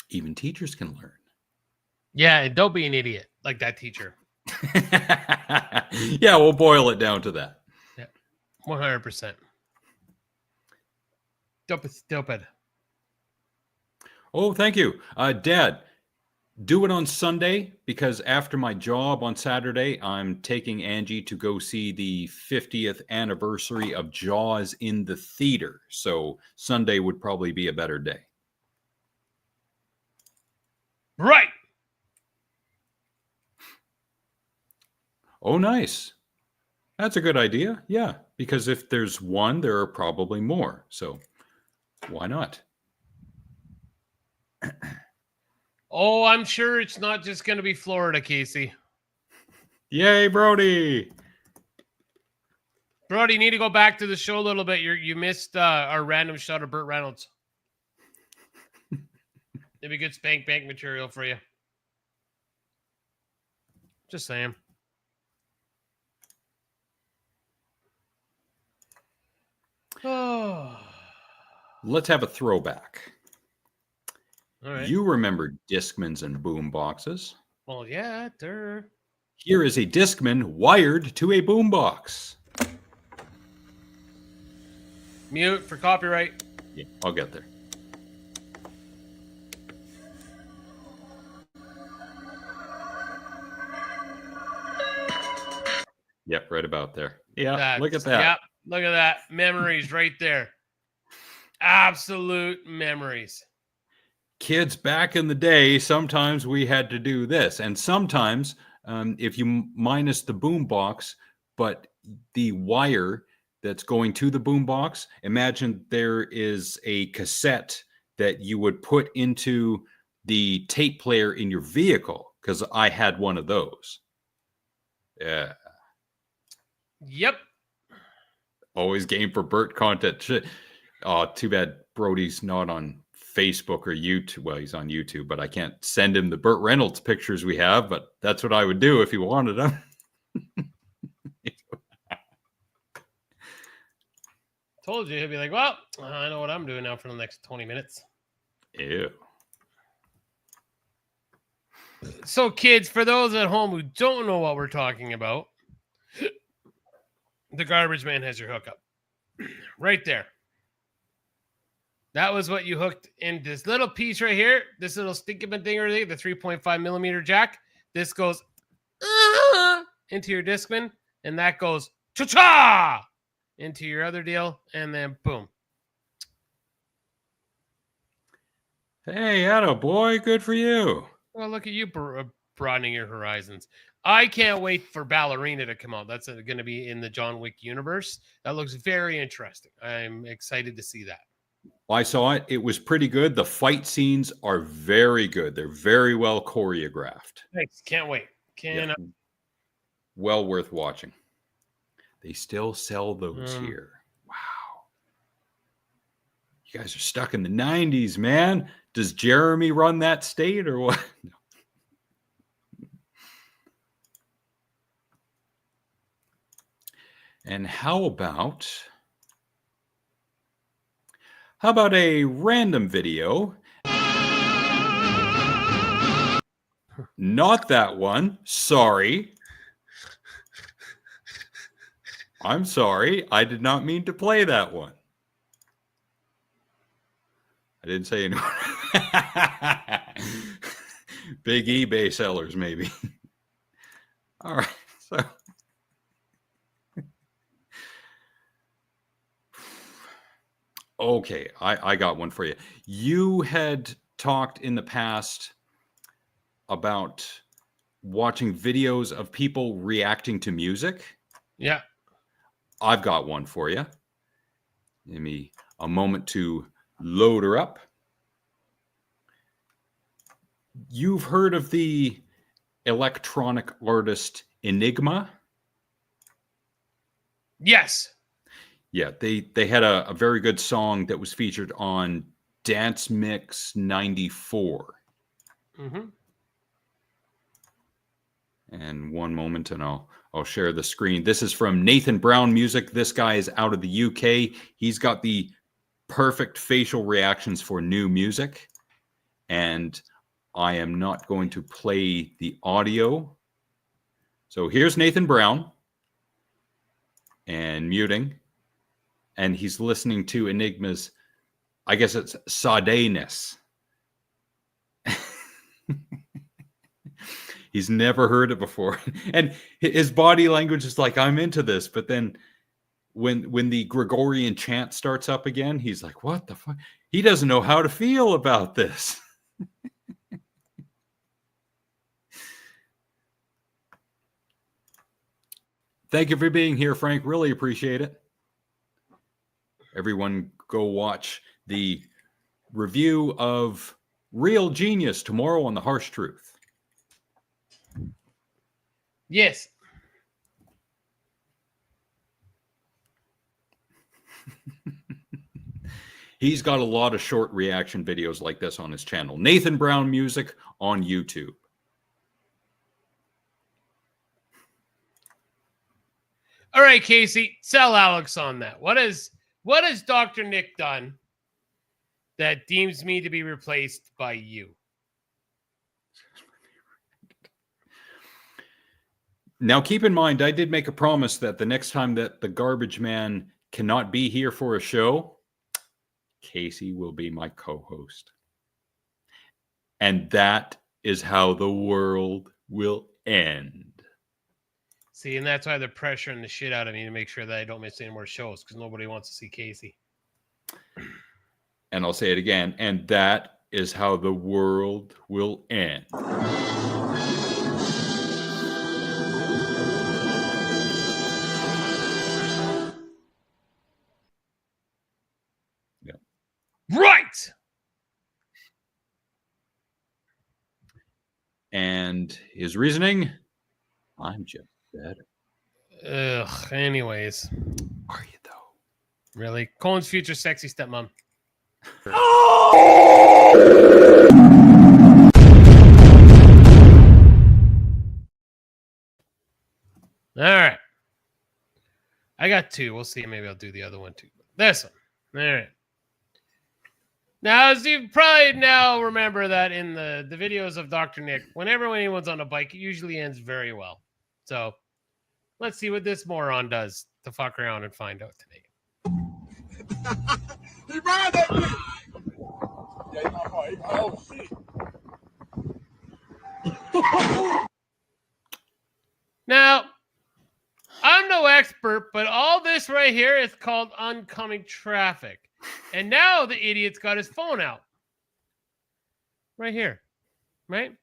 Even teachers can learn. Yeah, and don't be an idiot like that teacher. Yeah, we'll boil it down to that. Yeah, 100%. Stupid. Oh, thank you. Dad, do it on Sunday, because after my job on Saturday, I'm taking Angie to go see the 50th anniversary of Jaws in the theater. So Sunday would probably be a better day. Right. Oh, nice. That's a good idea. Yeah, because if there's one, there are probably more. So why not? Oh, I'm sure it's not just going to be Florida, Casey. Yay, Brody. Brody, you need to go back to the show a little bit. You missed our random shot of Burt Reynolds. It'd be good spank bank material for you. Just saying. Oh. Let's have a throwback. All right. You remember Discmans and boom boxes. Well, yeah, they're... Here is a Discman wired to a boombox. Mute for copyright. Yeah, I'll get there. Yep, right about there. Yeah, look at that. Yep, look at that. Memories right there. Absolute memories. Kids back in the day, sometimes we had to do this. And sometimes, if you minus the boom box, but the wire that's going to the boom box, imagine there is a cassette that you would put into the tape player in your vehicle, because I had one of those. Yeah. Yep. Always game for Bert content. Shit. Oh, too bad Brody's not on Facebook or YouTube. Well, he's on YouTube, but I can't send him the Burt Reynolds pictures we have, but that's what I would do if he wanted them. Told you. He'd be like, well, I know what I'm doing now for the next 20 minutes. Ew. So, kids, for those at home who don't know what we're talking about, the garbage man has your hookup. Right there. That was what you hooked in this little piece right here. This little stinking dinger thing, the 3.5 millimeter jack. This goes into your Discman, and that goes cha-cha into your other deal, and then boom. Hey, attaboy, good for you. Well, look at you broadening your horizons. I can't wait for Ballerina to come out. That's going to be in the John Wick universe. That looks very interesting. I'm excited to see that. I saw it. It was pretty good. The fight scenes are very good. They're very well choreographed. Thanks. Can't wait. Yeah. Well worth watching. They still sell those here. Wow. You guys are stuck in the 90s, man. Does Jeremy run that state or what? No. And how about a random video? Not that one. Sorry. I'm sorry. I did not mean to play that one. I didn't say anyone. Big eBay sellers, maybe. All right. So. Okay, I got one for you. You had talked in the past about watching videos of people reacting to music. Yeah. I've got one for you. Give me a moment to load her up. You've heard of the electronic artist Enigma? Yes. Yeah, they had a very good song that was featured on Dance Mix 94. Mm-hmm. And one moment, and I'll share the screen. This is from Nathan Brown Music. This guy is out of the UK. He's got the perfect facial reactions for new music. And I am not going to play the audio. So here's Nathan Brown. And muting. And he's listening to Enigma's, I guess it's Sade-ness. He's never heard it before. And his body language is like, I'm into this. But then when the Gregorian chant starts up again, he's like, what the fuck? He doesn't know how to feel about this. Thank you for being here, Frank. Really appreciate it. Everyone go watch the review of Real Genius tomorrow on The Harsh Truth. Yes. He's got a lot of short reaction videos like this on his channel. Nathan Brown Music on YouTube. All right, Casey, sell Alex on that. What has Dr. Nick done that deems me to be replaced by you? Now, keep in mind, I did make a promise that the next time that the garbage man cannot be here for a show, Casey will be my co-host. And that is how the world will end. See, and that's why they're pressuring the shit out of me to make sure that I don't miss any more shows, because nobody wants to see Casey. And I'll say it again. And that is how the world will end. Yeah. Right. And his reasoning, I'm just better. Ugh. Anyways. Are you though? Really? Cohen's future sexy stepmom. All right. I got two. We'll see. Maybe I'll do the other one too. This one. All right. Now, as you probably now remember that in the videos of Dr. Nick, whenever anyone's on a bike, it usually ends very well. So let's see what this moron does to fuck around and find out today. He ran that bitch. Yeah, oh, shit. Now, I'm no expert, but all this right here is called oncoming traffic. And now the idiot's got his phone out. Right here. Right?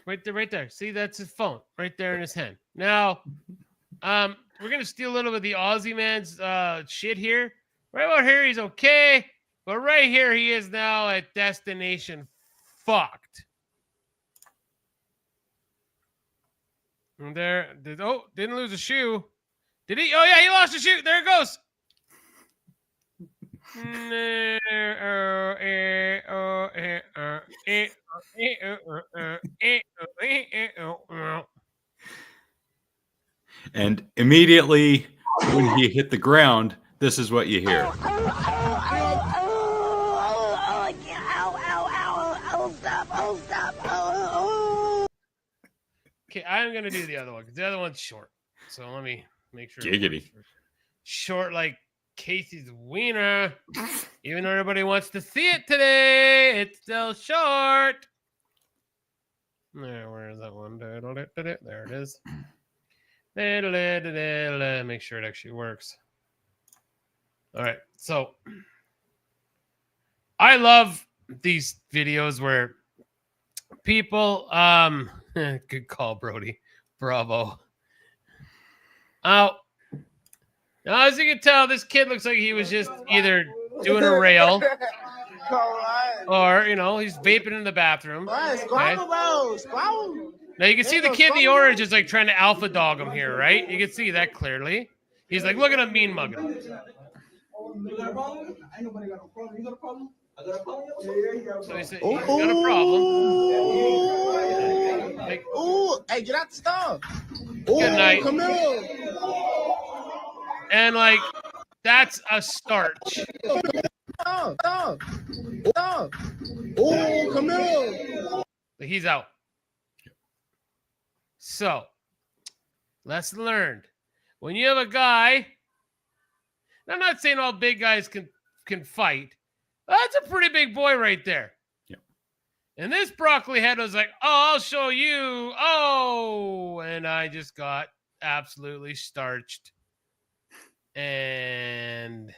Right there. See, that's his phone. Right there in his hand. Now, we're going to steal a little bit of the Aussie man's shit here. Right about here, he's okay. But right here, he is now at destination fucked. And there, didn't lose a shoe. Did he? Oh, yeah, he lost a shoe. There it goes. And immediately when he hit the ground, this is what you hear. Okay, I'm going to do the other one because the other one's short. So let me make sure. Giggity. Short like Casey's wiener. Even though everybody wants to see it today, it's still short. There, where is that one? There it is. Make sure it actually works. All right, so I love these videos where people good call, Brody. Bravo. Now, as you can tell, this kid looks like he was just either doing a rail or, he's vaping in the bathroom. Okay? Now, you can see the kid in the orange is like trying to alpha dog him here, right? You can see that clearly. He's like, look at him mean mugging him. So he's got a problem. Like, hey, get out the stove. Good night. Come here. And like, that's a start. Stop. Oh, come here. He's out. So, lesson learned. When you have a guy, I'm not saying all big guys can fight. That's a pretty big boy right there. Yeah. And this broccoli head was like, oh, I'll show you. Oh, and I just got absolutely starched. And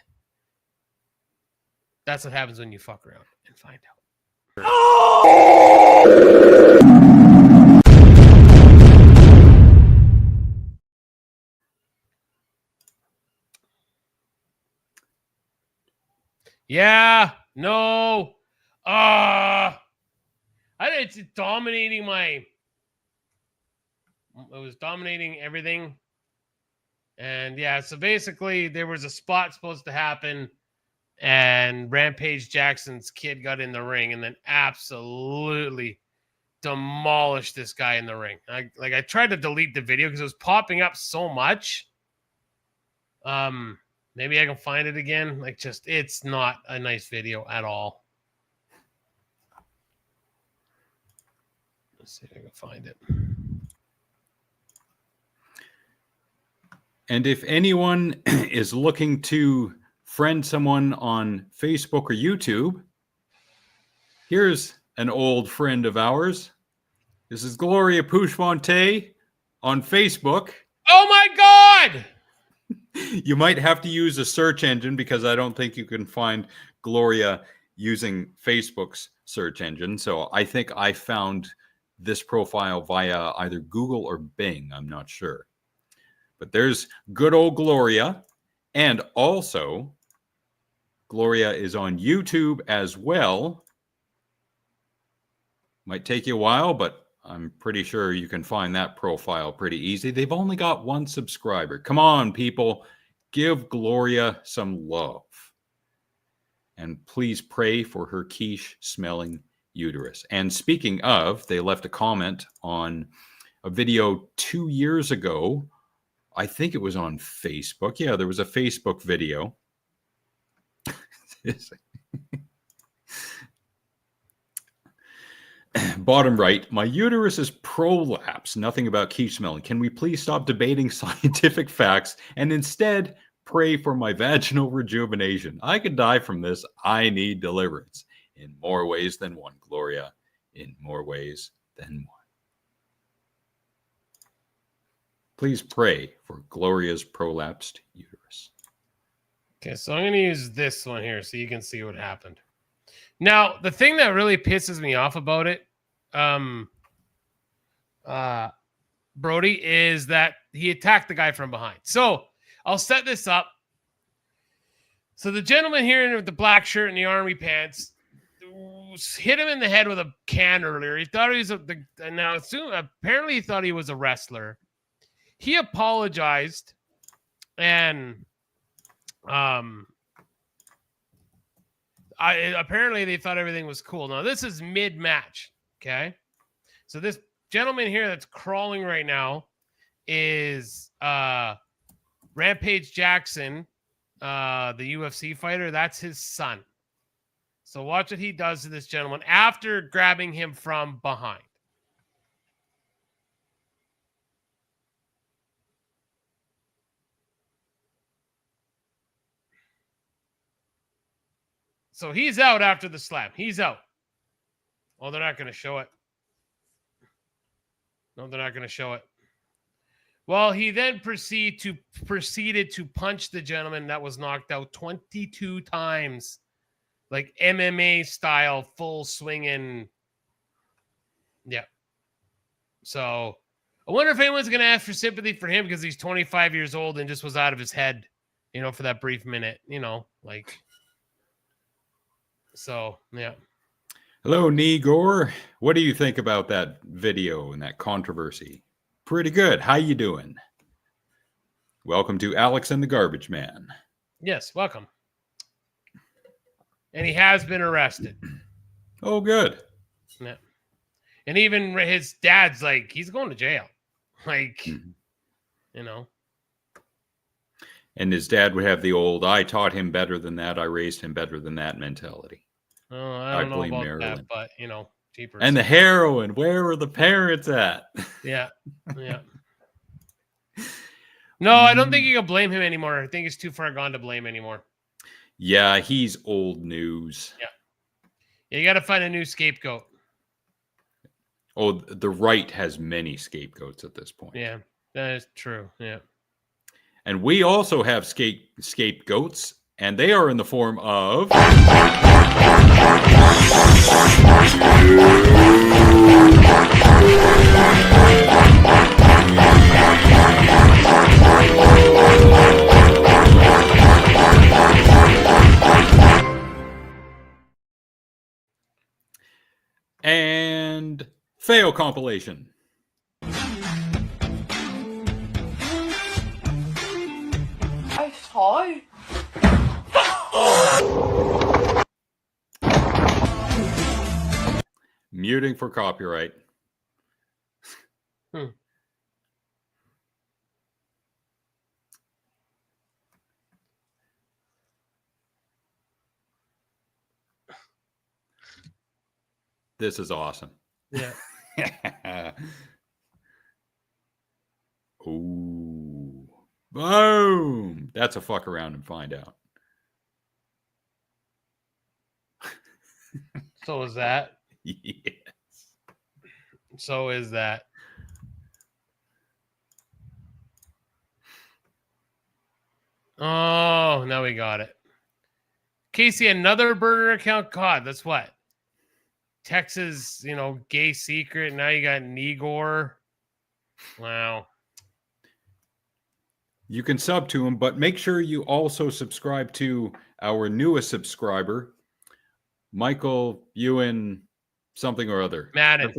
that's what happens when you fuck around and find out. Yeah, no. It's dominating it was dominating everything. And yeah, so basically there was a spot supposed to happen and Rampage Jackson's kid got in the ring and then absolutely demolished this guy in the ring. I tried to delete the video because it was popping up so much. Maybe I can find it again. It's not a nice video at all. Let's see if I can find it. And if anyone is looking to friend someone on Facebook or YouTube, here's an old friend of ours. This is Gloria Pouchmonte on Facebook. Oh my God! You might have to use a search engine because I don't think you can find Gloria using Facebook's search engine. So I think I found this profile via either Google or Bing. I'm not sure. But there's good old Gloria. And also, Gloria is on YouTube as well. Might take you a while, but I'm pretty sure you can find that profile pretty easy. They've only got 1 subscriber. Come on, people. Give Gloria some love. And please pray for her quiche-smelling uterus. And speaking of, they left a comment on a video 2 years ago. I think it was on Facebook. Yeah, there was a Facebook video. Bottom right, my uterus is prolapse. Nothing about quiche smelling. Can we please stop debating scientific facts and instead pray for my vaginal rejuvenation? I could die from this. I need deliverance. In more ways than one, Gloria. In more ways than one. Please pray for Gloria's prolapsed uterus. Okay, so I'm going to use this one here so you can see what happened. Now, the thing that really pisses me off about it, Brody, is that he attacked the guy from behind. So I'll set this up. So the gentleman here with the black shirt and the army pants hit him in the head with a can earlier. He thought he was apparently he thought he was a wrestler. He apologized and apparently they thought everything was cool. Now this is mid-match, okay? So this gentleman here that's crawling right now is Rampage Jackson, the UFC fighter. That's his son. So watch what he does to this gentleman after grabbing him from behind. So he's out after the slap. He's out. Oh, they're not going to show it. No, they're not going to show it. Well, he then proceeded to punch the gentleman that was knocked out 22 times. Like MMA style, full swinging. Yeah. So I wonder if anyone's going to ask for sympathy for him because he's 25 years old and just was out of his head, for that brief minute, like. So, yeah. Hello, Nigor. What do you think about that video and that controversy? Pretty good. How you doing? Welcome to Alex and the Garbage Man. Yes, welcome. And he has been arrested. Oh, good. Yeah. And even his dad's like, he's going to jail. Like, And his dad would have the old, I taught him better than that. I raised him better than that mentality. Oh, I don't know about Maryland. That, but, cheaper. And the heroin, where were the parents at? Yeah. Yeah. No, I don't think you can blame him anymore. I think it's too far gone to blame anymore. Yeah, he's old news. Yeah. You got to find a new scapegoat. Oh, the right has many scapegoats at this point. Yeah, that is true. Yeah. And we also have scapegoats, and they are in the form of... and fail compilation. I saw. Muting for copyright. This is awesome. Yeah. Ooh. Boom. That's a fuck around and find out. So is that. Yes. So is that. Oh, now we got it. Casey, another burner account. God, that's what? Texas, gay secret. Now you got Negor. Wow. You can sub to him, but make sure you also subscribe to our newest subscriber, Michael Ewan something or other. Madden.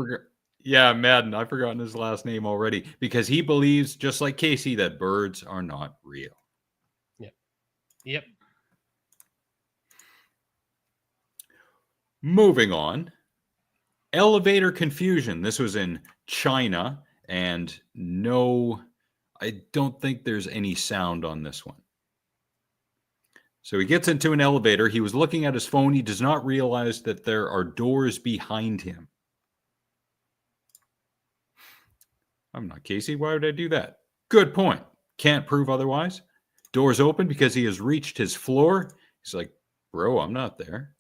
Yeah, Madden. I've forgotten his last name already because he believes, just like Casey, that birds are not real. Yep. Moving on. Elevator confusion. This was in China, and no, I don't think there's any sound on this one. So he gets into an elevator. He was looking at his phone. He does not realize that there are doors behind him. I'm not Casey. Why would I do that? Good point. Can't prove otherwise. Doors open because he has reached his floor. He's like, bro, I'm not there.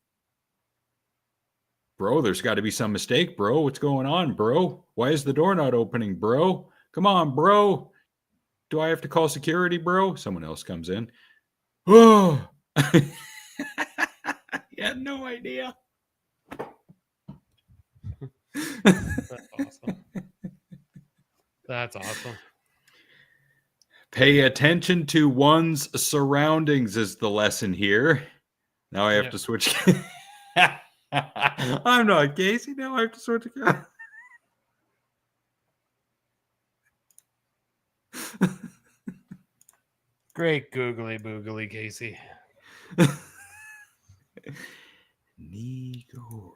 Bro, there's got to be some mistake, bro. What's going on, bro? Why is the door not opening, bro? Come on, bro. Do I have to call security, bro? Someone else comes in. Oh, he had no idea. That's awesome. That's awesome. Pay attention to one's surroundings is the lesson here. Now I have to switch. I'm not Casey. Now I have to switch again. Great googly boogly, Casey. Negor.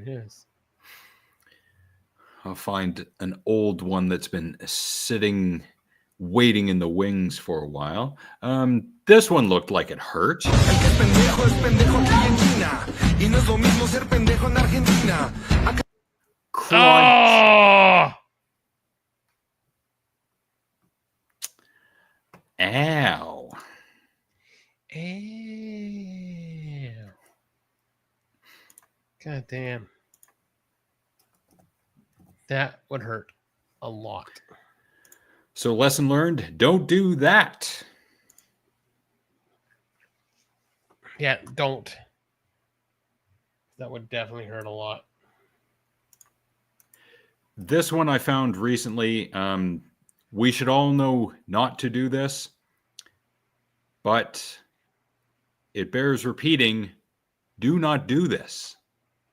Yes. I'll find an old one that's been sitting, waiting in the wings for a while. This one looked like it hurt. Oh! Ow. Ew. God damn. That would hurt a lot. So lesson learned, don't do that. Yeah, don't. That would definitely hurt a lot. This one I found recently. We should all know not to do this, but it bears repeating. Do not do this.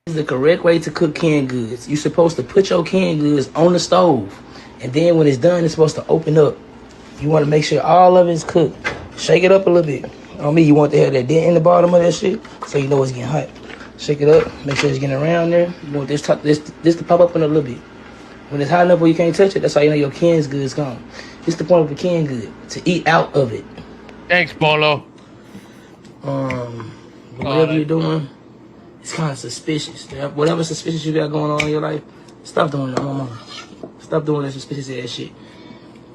This is the correct way to cook canned goods. You're supposed to put your canned goods on the stove, and then when it's done, it's supposed to open up. You want to make sure all of it's cooked. Shake it up a little bit. On me, you want to have that dent in the bottom of that shit, so you know it's getting hot. Shake it up. Make sure it's getting around there. You want this to pop up in a little bit. When it's hot enough where you can't touch it, that's how you know your canned goods gone. It's the point of a canned good, to eat out of it. Thanks, Bolo. Whatever you're doing, it's kind of suspicious. Whatever suspicious you got going on in your life, stop doing that, mama. Stop doing that suspicious ass shit.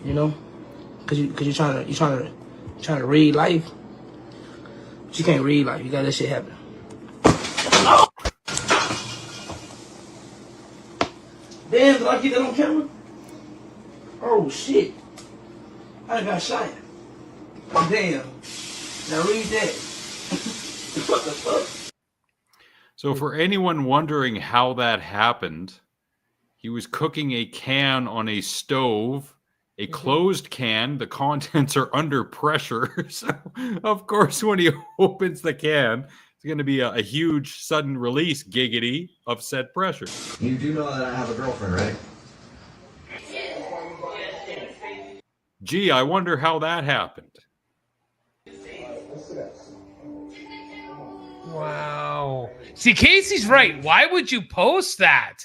You know, cause you're trying to read life, but you can't read life. You got that shit happen. Oh! Damn, did I get that on camera? Oh shit! I got shot. Oh, damn. Now read that. What the fuck? So for anyone wondering how that happened, he was cooking a can on a stove, a closed can. The contents are under pressure. So, of course, when he opens the can, it's going to be a huge sudden release, giggity, of said pressure. You do know that I have a girlfriend, right? Gee, I wonder how that happened. Wow. See, Casey's right. Why would you post that?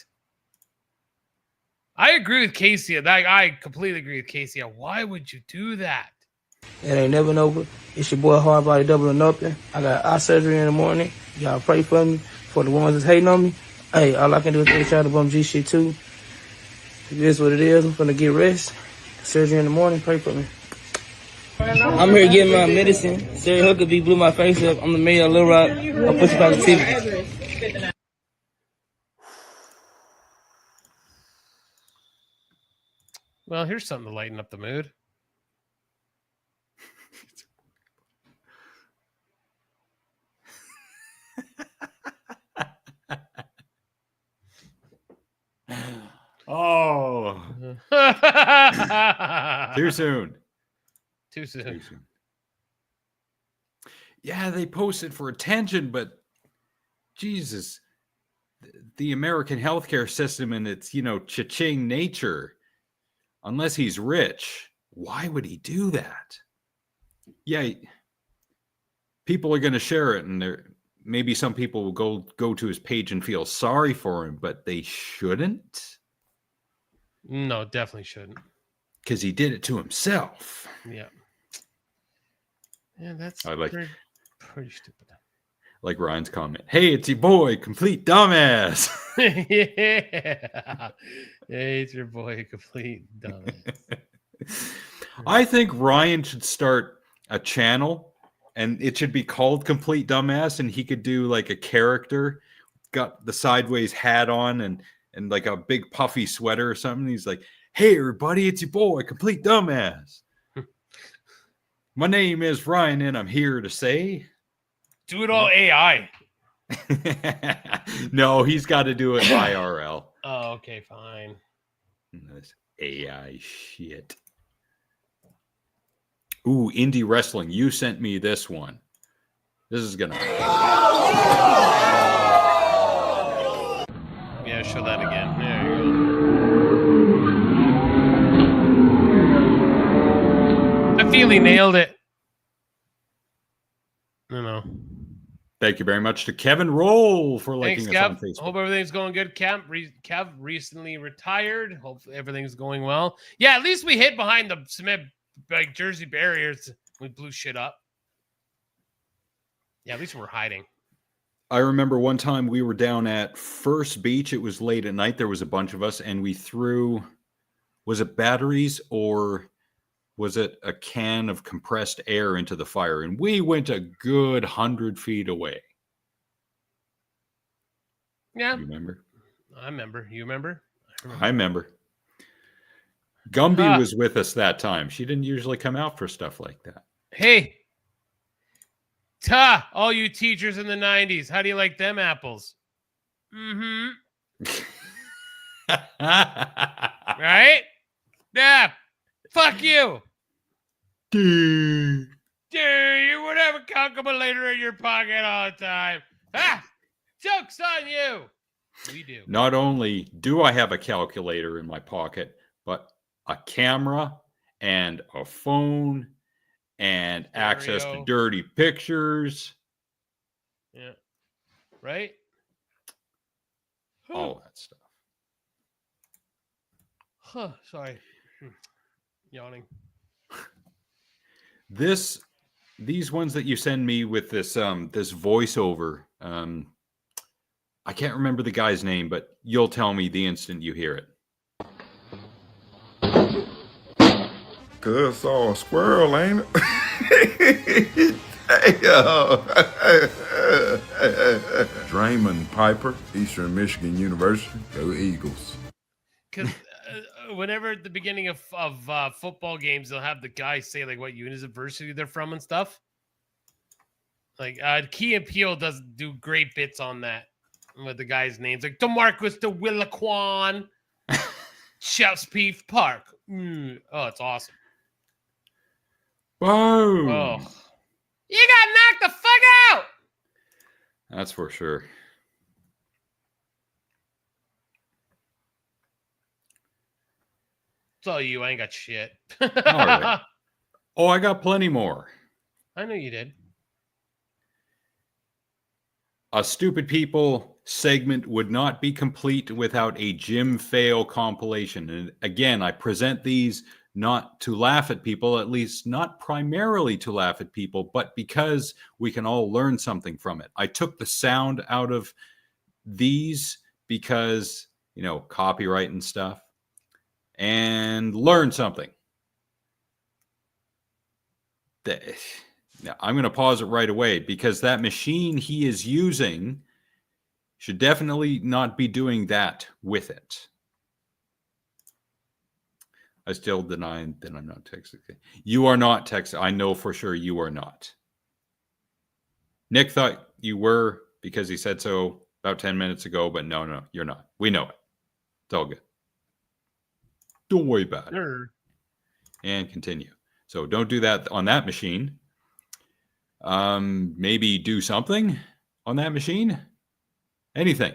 I agree with Casey. I completely agree with Casey. Why would you do that? It ain't never over. It's your boy Hardbody Double or Nothing. I got eye surgery in the morning. Y'all pray for me. For the ones that's hating on me. Hey, all I can do is try to bum G shit too. It is what it is. I'm gonna get rest. Surgery in the morning. Pray for me. I'm here getting my medicine. Sarah Huckabee blew my face up. I'm the mayor of Little Rock. I'm pushing positivity. Well, here's something to lighten up the mood. Too soon. Too soon. Yeah, they posted for attention, but Jesus, the American healthcare system and its, cha-ching nature, unless he's rich, why would he do that? Yeah, people are going to share it, and maybe some people will go to his page and feel sorry for him, but they shouldn't. No, definitely shouldn't. Because he did it to himself. Yeah. Yeah, that's pretty stupid. Like Ryan's comment. Hey, it's your boy, complete dumbass. Yeah. Hey, it's your boy, complete dumbass. I think Ryan should start a channel, and it should be called Complete Dumbass, and he could do like a character, got the sideways hat on and like a big puffy sweater or something. He's like, hey, everybody, it's your boy, Complete Dumbass. My name is Ryan, and I'm here to say... Do it all AI. No, he's got to do it IRL. Oh, okay, fine. This AI shit. Ooh, indie wrestling. You sent me this one. This is going to... Yeah, show that again. There you go. I feel he nailed it. No. Thank you very much to Kevin Roll for liking us on Facebook. Hope everything's going good. Kev recently retired. Hopefully everything's going well. Yeah, at least we hid behind the cement like Jersey barriers. We blew shit up. Yeah, at least we're hiding. I remember one time we were down at First Beach. It was late at night. There was a bunch of us, and we threw, was it batteries or was it a can of compressed air into the fire? And we went a good 100 feet away. Yeah. You remember? I remember. You remember? I remember. Gumby was with us that time. She didn't usually come out for stuff like that. Hey. All you teachers in the 90s. How do you like them apples? Mm-hmm. Right? Yeah. Fuck you. You would have a calculator in your pocket all the time. Joke's on you. We do. Not only do I have a calculator in my pocket, but a camera and a phone and access to dirty pictures. Yeah. Right? All that stuff. Sorry. Yawning. These ones that you send me with this this voiceover, I can't remember the guy's name, but you'll tell me the instant you hear it. Cause it's all squirrel, ain't it? Draymond Piper, Eastern Michigan University, go Eagles. Because whenever at the beginning of football games, they'll have the guy say like what university they're from and stuff. Like Key and Peele does do great bits on that with the guy's names, like DeMarcus DeWillaquan, Chesapeake Park. Oh, it's awesome. Boom! Oh, you got knocked the fuck out. That's for sure. It's all you. I ain't got shit. All right. Oh, I got plenty more. I knew you did. A Stupid People segment would not be complete without a Jim fail compilation. And again, I present these not to laugh at people, at least not primarily to laugh at people, but because we can all learn something from it. I took the sound out of these because, copyright and stuff, and learn something. Now, I'm going to pause it right away because that machine he is using should definitely not be doing that with it. I still deny that I'm not texting. You are not texting. I know for sure you are not. Nick thought you were because he said so about 10 minutes ago, but no, you're not. We know it. It's all good. Don't worry about it. And continue. So don't do that on that machine. Maybe do something on that machine. Anything.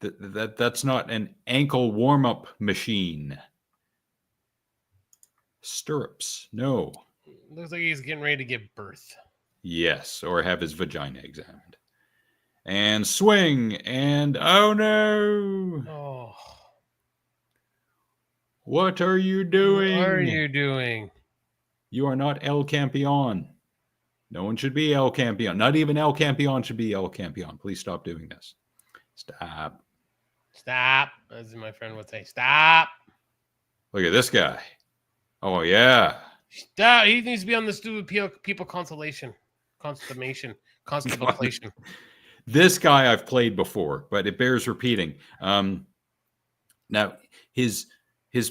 That's not an ankle warm-up machine. Stirrups. No. Looks like he's getting ready to give birth. Yes, or have his vagina examined. And swing. And oh no. Oh. What are you doing? What are you doing? You are not El Campeon. No one should be El Campeon. Not even El Campeon should be El Campeon. Please stop doing this. Stop. Stop. As my friend would say, stop. Look at this guy. Oh, yeah. Stop. He needs to be on the stupid people constellation. Constellation. This guy I've played before, but it bears repeating. Now, his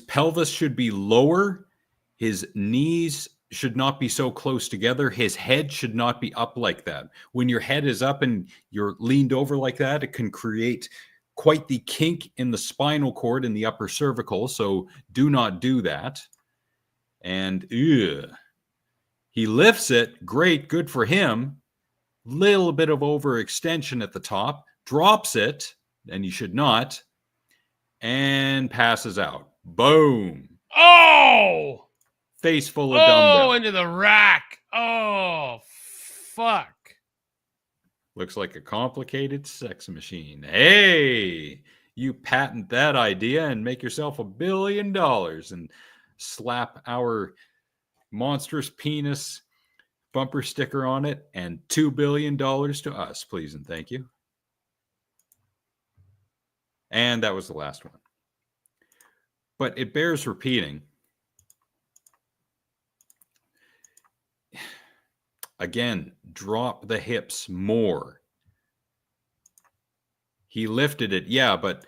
pelvis should be lower. His knees should not be so close together. His head should not be up like that. When your head is up and you're leaned over like that, it can create quite the kink in the spinal cord in the upper cervical. So do not do that. And he lifts it. Great. Good for him. Little bit of overextension at the top. Drops it. And you should not. And passes out. Boom. Oh! Face full of dumbbell. Oh, into the rack. Oh, fuck. Looks like a complicated sex machine. Hey, you patent that idea and make yourself $1 billion and slap our monstrous penis bumper sticker on it and $2 billion to us, please and thank you. And that was the last one. But it bears repeating. Again, drop the hips more. He lifted it, yeah, but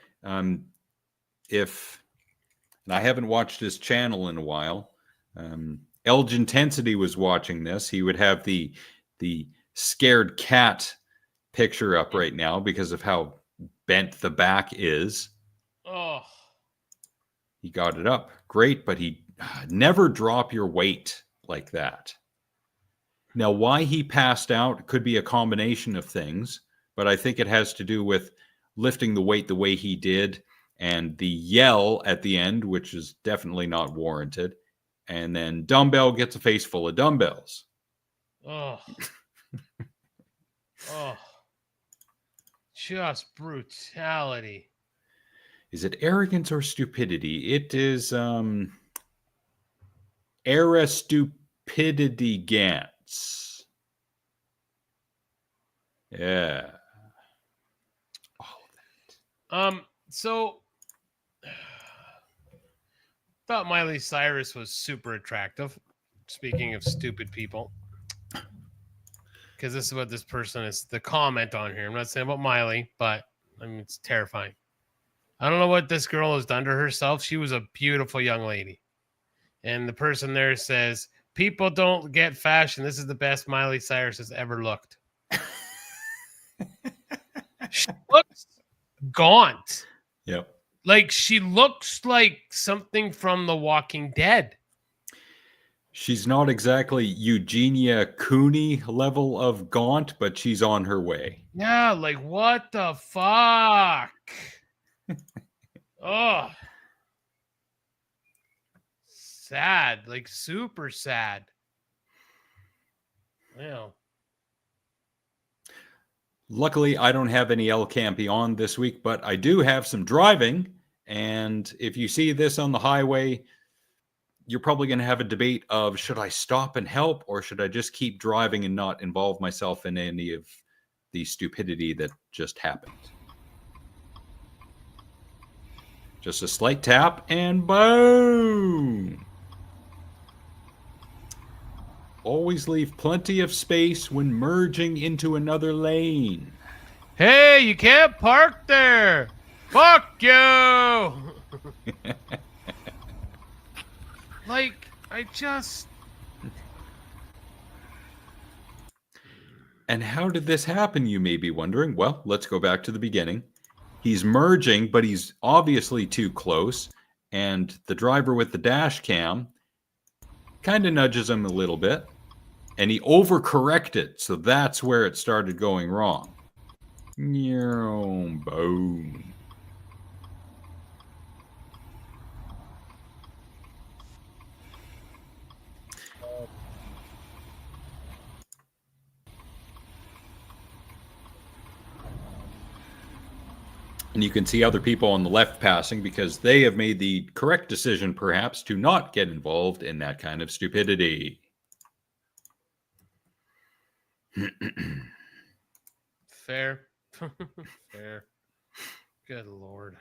if, and I haven't watched his channel in a while, Elge Intensity was watching this, he would have the scared cat picture up right now because of how bent the back is. Oh. He got it up. Great, but he never drop your weight like that. Now, why he passed out could be a combination of things, but I think it has to do with lifting the weight the way he did and the yell at the end, which is definitely not warranted. And then dumbbell gets a face full of dumbbells. Oh. Oh. Just brutality. Is it arrogance or stupidity? It is era stupidity Gantz. Yeah. All of that. So thought Miley Cyrus was super attractive. Speaking of stupid people. Because this is what this person is, the comment on here. I'm not saying about Miley, but I mean, it's terrifying. I don't know what this girl has done to herself. She was a beautiful young lady. And the person there says, people don't get fashion. This is the best Miley Cyrus has ever looked. She looks gaunt. Yep. Like she looks like something from The Walking Dead. She's not exactly Eugenia Cooney level of gaunt, but she's on her way. Yeah, like what the fuck? Oh. Sad, like super sad. Yeah. Luckily, I don't have any El Campeon this week, but I do have some driving. And if you see this on the highway, you're probably going to have a debate of should I stop and help or should I just keep driving and not involve myself in any of the stupidity that just happened. Just a slight tap and boom. Always leave plenty of space when merging into another lane. Hey, you can't park there. Fuck you. Like, I just... And how did this happen, you may be wondering? Well, let's go back to the beginning. He's merging, but he's obviously too close. and the driver with the dash cam kind of nudges him a little bit, and he overcorrected, so that's where it started going wrong. Boom. And you can see other people on the left passing because they have made the correct decision, perhaps, to not get involved in that kind of stupidity. Fair. Fair. Good Lord.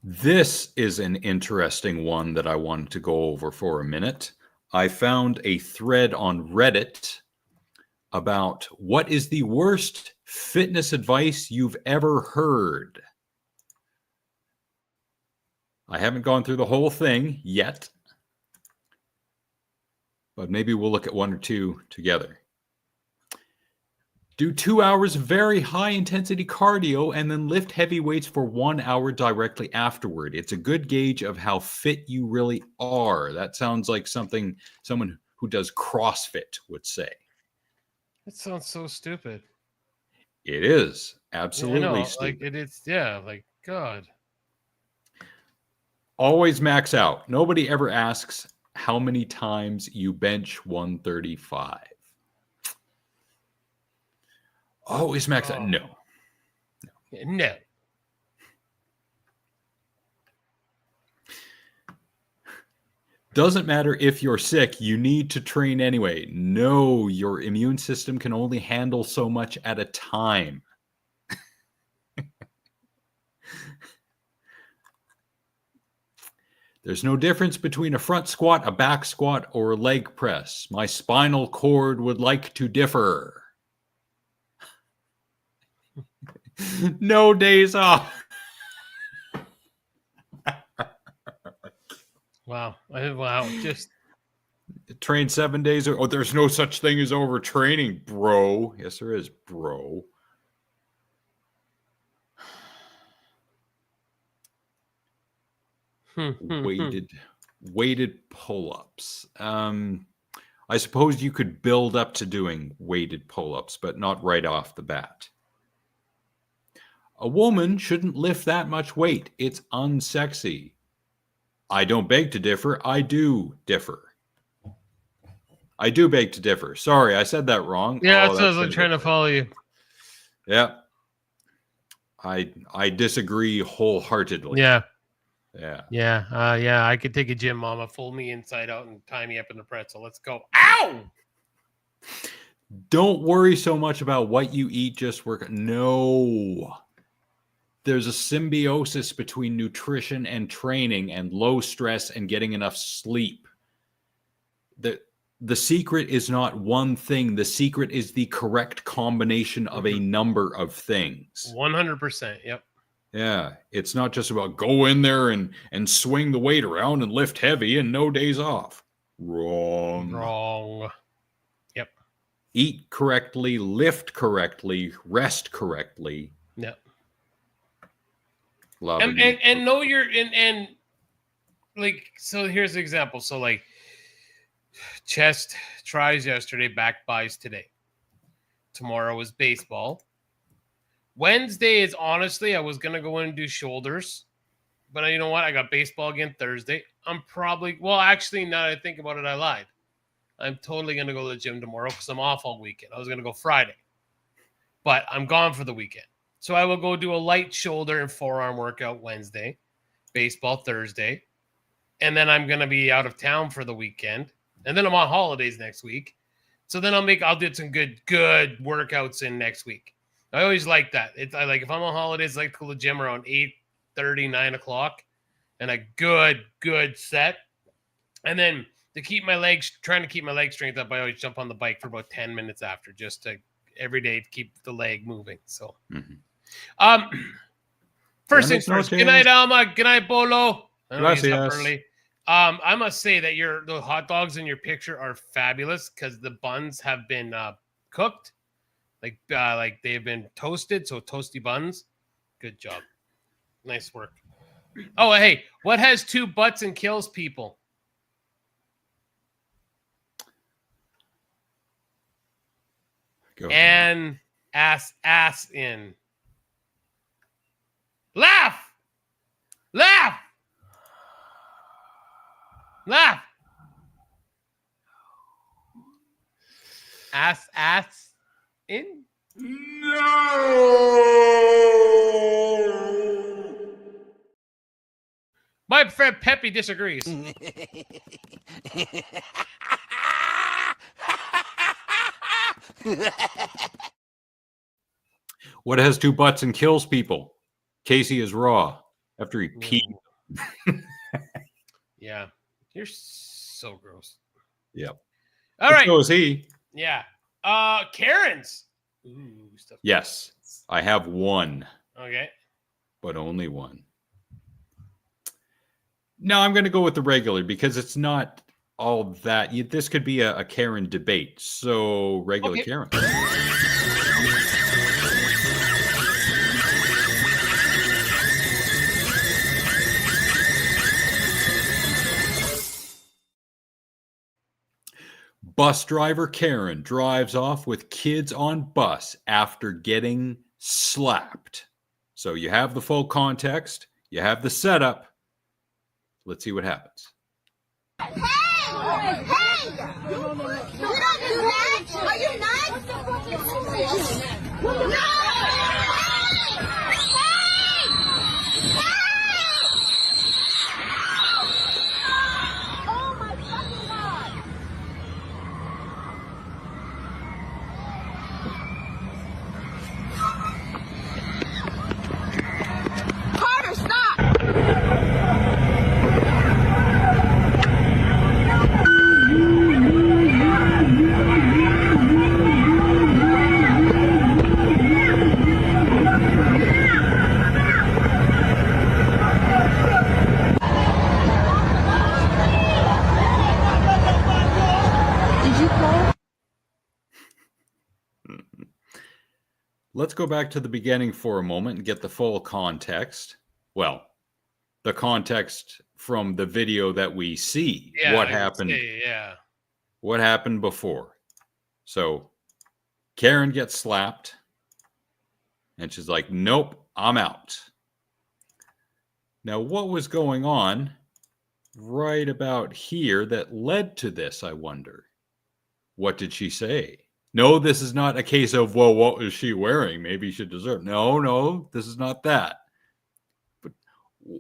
This is an interesting one that I wanted to go over for a minute. I found a thread on Reddit about what is the worst fitness advice you've ever heard. I haven't gone through the whole thing yet, but maybe we'll look at one or two together. Do 2 hours of very high intensity cardio and then lift heavy weights for 1 hour directly afterward. It's a good gauge of how fit you really are. That sounds like something someone who does CrossFit would say. That sounds so stupid. It is absolutely stupid. Like it's like God. Always max out. Nobody ever asks how many times you bench 135. Always max out. No. Doesn't matter if you're sick, you need to train anyway. No, your immune system can only handle so much at a time. There's no difference between a front squat, a back squat, or a leg press. My spinal cord would like to differ. No days off. Wow. Just train 7 days. Oh, there's no such thing as overtraining, bro. Yes, there is, bro. weighted pull-ups. I suppose you could build up to doing weighted pull-ups, but not right off the bat. A woman shouldn't lift that much weight. It's unsexy. I don't beg to differ. I do differ. I do beg to differ. Sorry, I said that wrong. Yeah, that's what I was like trying to follow you. Yeah. I disagree wholeheartedly. Yeah. Yeah. I could take a gym mama, fold me inside out, and tie me up in a pretzel. Let's go. Ow! Don't worry so much about what you eat. Just work. No. There's a symbiosis between nutrition and training and low stress and getting enough sleep. The secret is not one thing. The secret is the correct combination of a number of things. 100%. Yep. Yeah. It's not just about go in there and swing the weight around and lift heavy and no days off. Wrong. Yep. Eat correctly, lift correctly, rest correctly. Yep. Love and know you're and like, so here's the example. So like chest tries yesterday, back buys today. Tomorrow was baseball. Wednesday is honestly, I was gonna go in and do shoulders, but you know what? I got baseball again Thursday. I'm probably actually, now that I think about it, I lied. I'm totally gonna go to the gym tomorrow because I'm off all weekend. I was gonna go Friday, but I'm gone for the weekend. So I will go do a light shoulder and forearm workout Wednesday, baseball Thursday, and then I'm going to be out of town for the weekend, and then I'm on holidays next week. So then I'll do some good workouts in next week. I always like that. I like, if I'm on holidays, I like to go to the gym around 8:30, 9 o'clock, and a good set. And then trying to keep my leg strength up, I always jump on the bike for about 10 minutes after, just to every day to keep the leg moving. So. First things first. Good night, Alma. Good night, Bolo. I know he's up early. I must say that the hot dogs in your picture are fabulous because the buns have been cooked, like they've been toasted, so toasty buns. Good job. Nice work. Oh, hey, what has two butts and kills people? Go ahead. And ass in. Laugh! Laugh! Laugh! Ass in? No! My friend Peppy disagrees. What has two butts and kills people? Casey is raw after he peed. Yeah. You're so gross. Yep. All right. So is he. Yeah. Karen's. Ooh, stuff. Yes. I have one. Okay. But only one. No, I'm going to go with the regular because it's not all that. This could be a Karen debate. So, regular Karen. Bus driver Karen drives off with kids on bus after getting slapped. So you have the full context. You have the setup. Let's see what happens. Hey! Hey! You don't do that! Are you nuts? No! Oh my fucking God! Carter, stop! Let's go back to the beginning for a moment and get the full context. Well, the context from the video that we see. Yeah, what happened? Yeah. What happened before? So Karen gets slapped and she's like, nope, I'm out. Now, what was going on right about here that led to this, I wonder? What did she say? No, this is not a case of, well, what was she wearing? Maybe she deserved. No, this is not that. But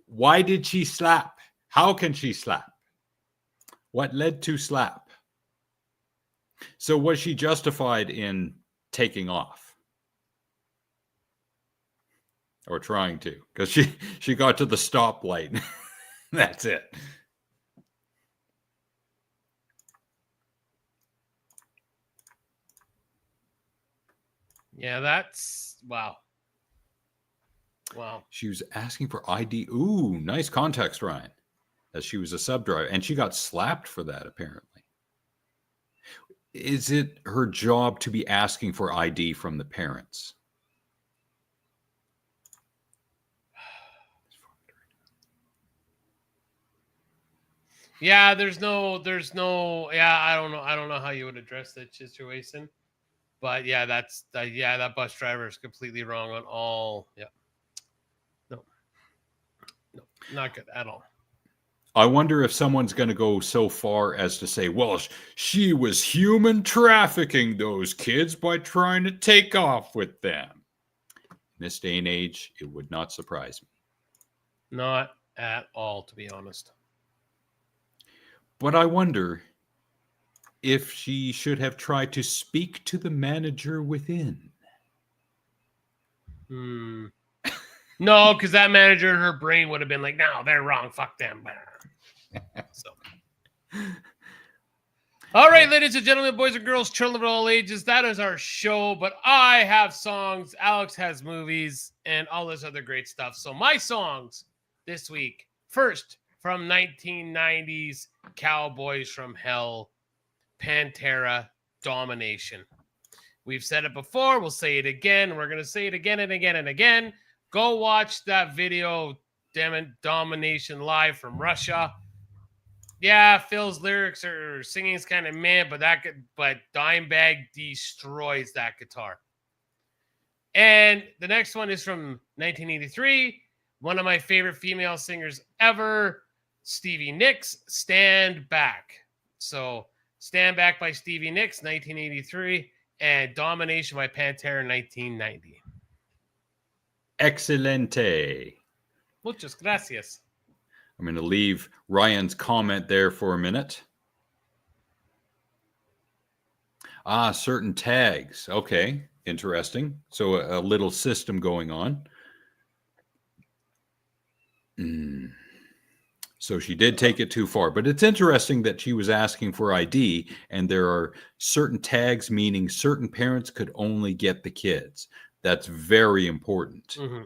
why did she slap? How can she slap? What led to slap? So was she justified in taking off? Or trying to? Because she got to the stoplight. That's it. Yeah, that's wow. Wow. She was asking for ID. Ooh, nice context, Ryan. As she was a sub driver, and she got slapped for that, apparently. Is it her job to be asking for ID from the parents? Yeah, there's no, yeah, I don't know how you would address that situation. But yeah, that bus driver is completely wrong on all. Yeah. No, not good at all. I wonder if someone's going to go so far as to say, well, she was human trafficking those kids by trying to take off with them. In this day and age, it would not surprise me. Not at all, to be honest. But I wonder if she should have tried to speak to the manager within. No, because that manager in her brain would have been like, no, they're wrong. Fuck them. So. All right, ladies and gentlemen, boys and girls, children of all ages, that is our show. But I have songs, Alex has movies, and all this other great stuff. So my songs this week, first from 1990s, Cowboys from Hell, Pantera, Domination. We've said it before. We'll say it again. We're going to say it again and again and again. Go watch that video Domination live from Russia. Yeah, Phil's lyrics or singing is kind of meh, but Dimebag destroys that guitar. And the next one is from 1983. One of my favorite female singers ever, Stevie Nicks, Stand Back. So Stand Back by Stevie Nicks, 1983, and Domination by Pantera, 1990. Excelente. Muchas gracias. I'm going to leave Ryan's comment there for a minute. Certain tags. Okay, interesting. So a little system going on. So she did take it too far. But it's interesting that she was asking for ID, and there are certain tags meaning certain parents could only get the kids. That's very important. Mm-hmm.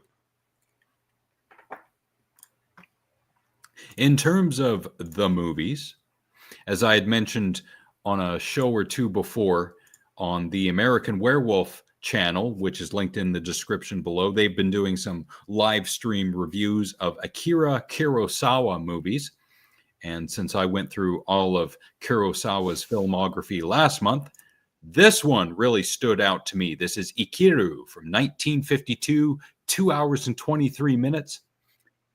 In terms of the movies, as I had mentioned on a show or two before on the American Werewolf channel, which is linked in the description below, they've been doing some live stream reviews of Akira Kurosawa movies. And since I went through all of Kurosawa's filmography last month, this one really stood out to me. This is Ikiru from 1952, 2 hours and 23 minutes.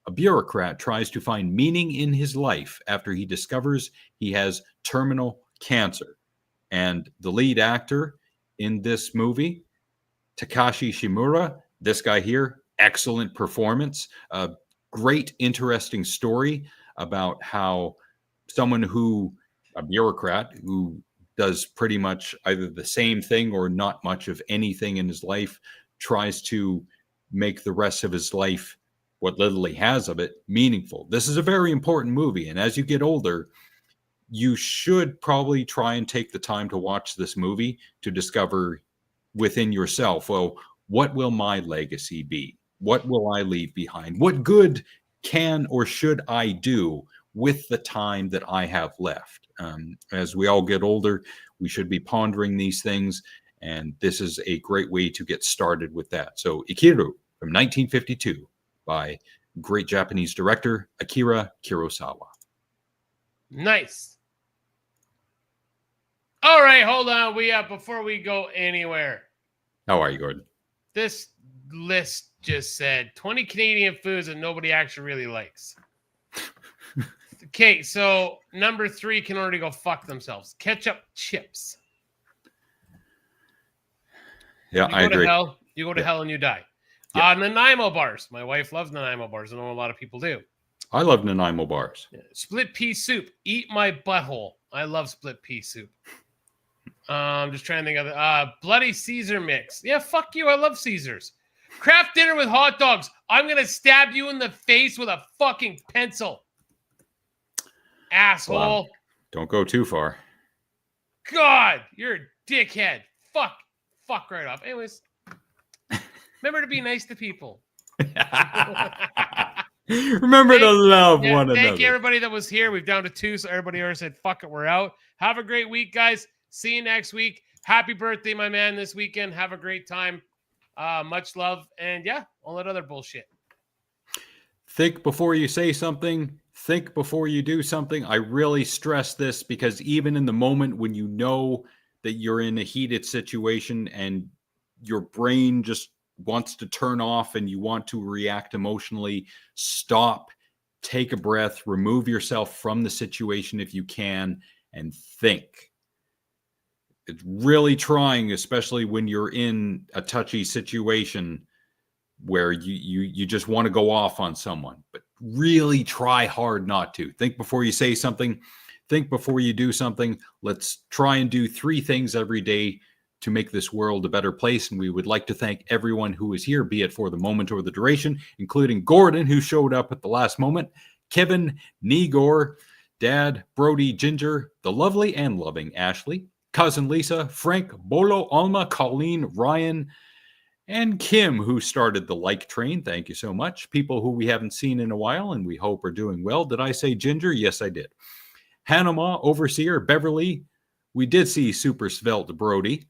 A bureaucrat tries to find meaning in his life after he discovers he has terminal cancer. And the lead actor in this movie, Takashi Shimura, this guy here, excellent performance. A great, interesting story about how a bureaucrat who does pretty much either the same thing or not much of anything in his life, tries to make the rest of his life, what little he has of it, meaningful. This is a very important movie. And as you get older, you should probably try and take the time to watch this movie to discover within yourself, well, what will my legacy be? What will I leave behind? What good can or should I do with the time that I have left? As we all get older, we should be pondering these things. And this is a great way to get started with that. So Ikiru from 1952. By great Japanese director Akira Kurosawa. Nice. All right, hold on. Before we go anywhere. How are you, Gordon? This list just said 20 Canadian foods that nobody actually really likes. Okay, so number 3 can already go fuck themselves. Ketchup chips. Yeah, I agree. You go to hell and you die. Yeah. Nanaimo bars. My wife loves Nanaimo bars. I know a lot of people do. I love Nanaimo bars. Yeah. Split pea soup. Eat my butthole. I love split pea soup. I'm just trying to think of it. Bloody Caesar mix. Yeah, fuck you. I love Caesars. Kraft dinner with hot dogs. I'm going to stab you in the face with a fucking pencil. Asshole. Wow. Don't go too far. God, you're a dickhead. Fuck right off. Anyways. Remember to be nice to people. Remember to love one another. Thank you, everybody that was here. We've down to 2, so everybody already said, fuck it, we're out. Have a great week, guys. See you next week. Happy birthday, my man, this weekend. Have a great time. Much love. And yeah, all that other bullshit. Think before you say something. Think before you do something. I really stress this because even in the moment when you know that you're in a heated situation and your brain just wants to turn off and you want to react emotionally, stop, take a breath, remove yourself from the situation if you can, and think. It's really trying, especially when you're in a touchy situation where you just want to go off on someone, but really try hard not to. Think before you say something. Think before you do something. Let's try and do 3 things every day to make this world a better place. And we would like to thank everyone who is here, be it for the moment or the duration, including Gordon, who showed up at the last moment, Kevin, Nigor, Dad, Brody, Ginger, the lovely and loving Ashley, Cousin Lisa, Frank, Bolo, Alma, Colleen, Ryan, and Kim, who started the like train. Thank you so much. People who we haven't seen in a while and we hope are doing well. Did I say Ginger? Yes, I did. Hanama, Overseer, Beverly. We did see Super Svelte Brody.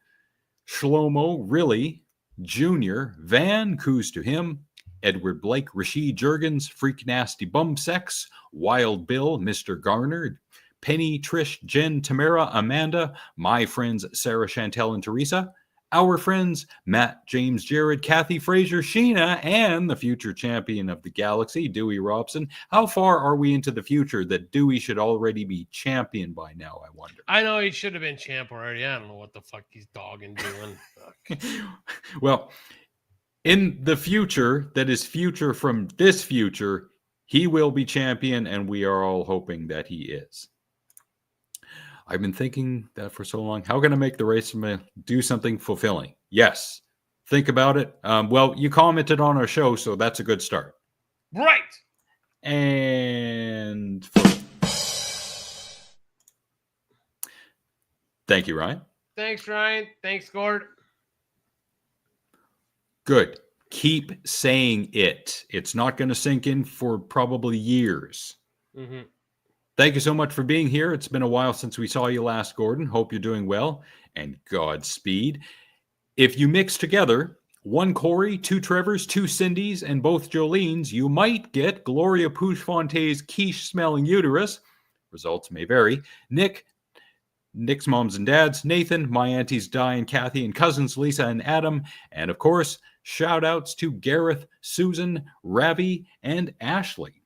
Shlomo, Really, Junior, Van, Coos to him, Edward Blake, Rashid Jurgens, Freak Nasty Bum Sex, Wild Bill, Mr. Garner, Penny, Trish, Jen, Tamara, Amanda, my friends Sarah, Chantel, and Teresa, our friends Matt, James, Jared, Kathy, Fraser, Sheena, and the future champion of the galaxy, Dewey Robson. How far are we into the future that Dewey should already be champion by now, I wonder? I know he should have been champ already. I don't know what the fuck he's dogging doing. Well, in the future, that is future from this future, he will be champion, and we are all hoping that he is. I've been thinking that for so long. How can I make the race do something fulfilling? Yes. Think about it. Well, you commented on our show, so that's a good start. Right. And thank you, Ryan. Thanks, Ryan. Thanks, Gord. Good. Keep saying it. It's not going to sink in for probably years. Mm-hmm. Thank you so much for being here. It's been a while since we saw you last, Gordon. Hope you're doing well, and Godspeed. If you mix together 1 Corey, 2 Trevors, 2 Cindys, and both Jolenes, you might get Gloria Pouchefonte's quiche-smelling uterus. Results may vary. Nick's moms and dads, Nathan, my aunties Di and Kathy, and cousins Lisa and Adam, and of course, shout-outs to Gareth, Susan, Ravi, and Ashley.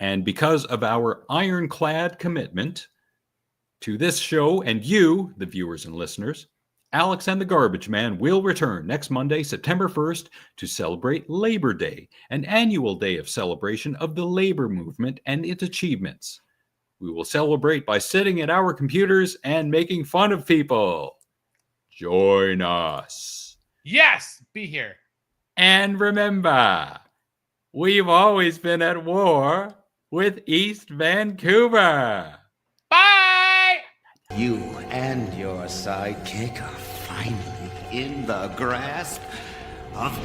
And because of our ironclad commitment to this show and you, the viewers and listeners, Alex and the Garbage Man will return next Monday, September 1st, to celebrate Labor Day, an annual day of celebration of the labor movement and its achievements. We will celebrate by sitting at our computers and making fun of people. Join us. Yes, be here. And remember, we've always been at war with East Vancouver. Bye! You and your sidekick are finally in the grasp of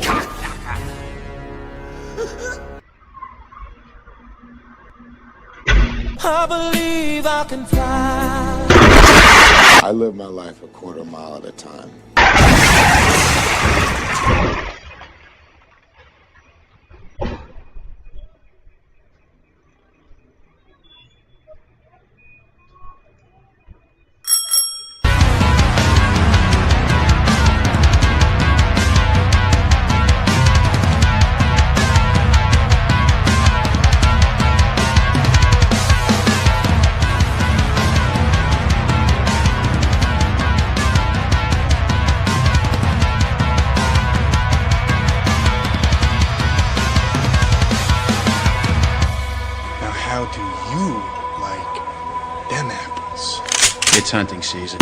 I believe I can fly. I live my life a quarter mile at a time. It's hunting season.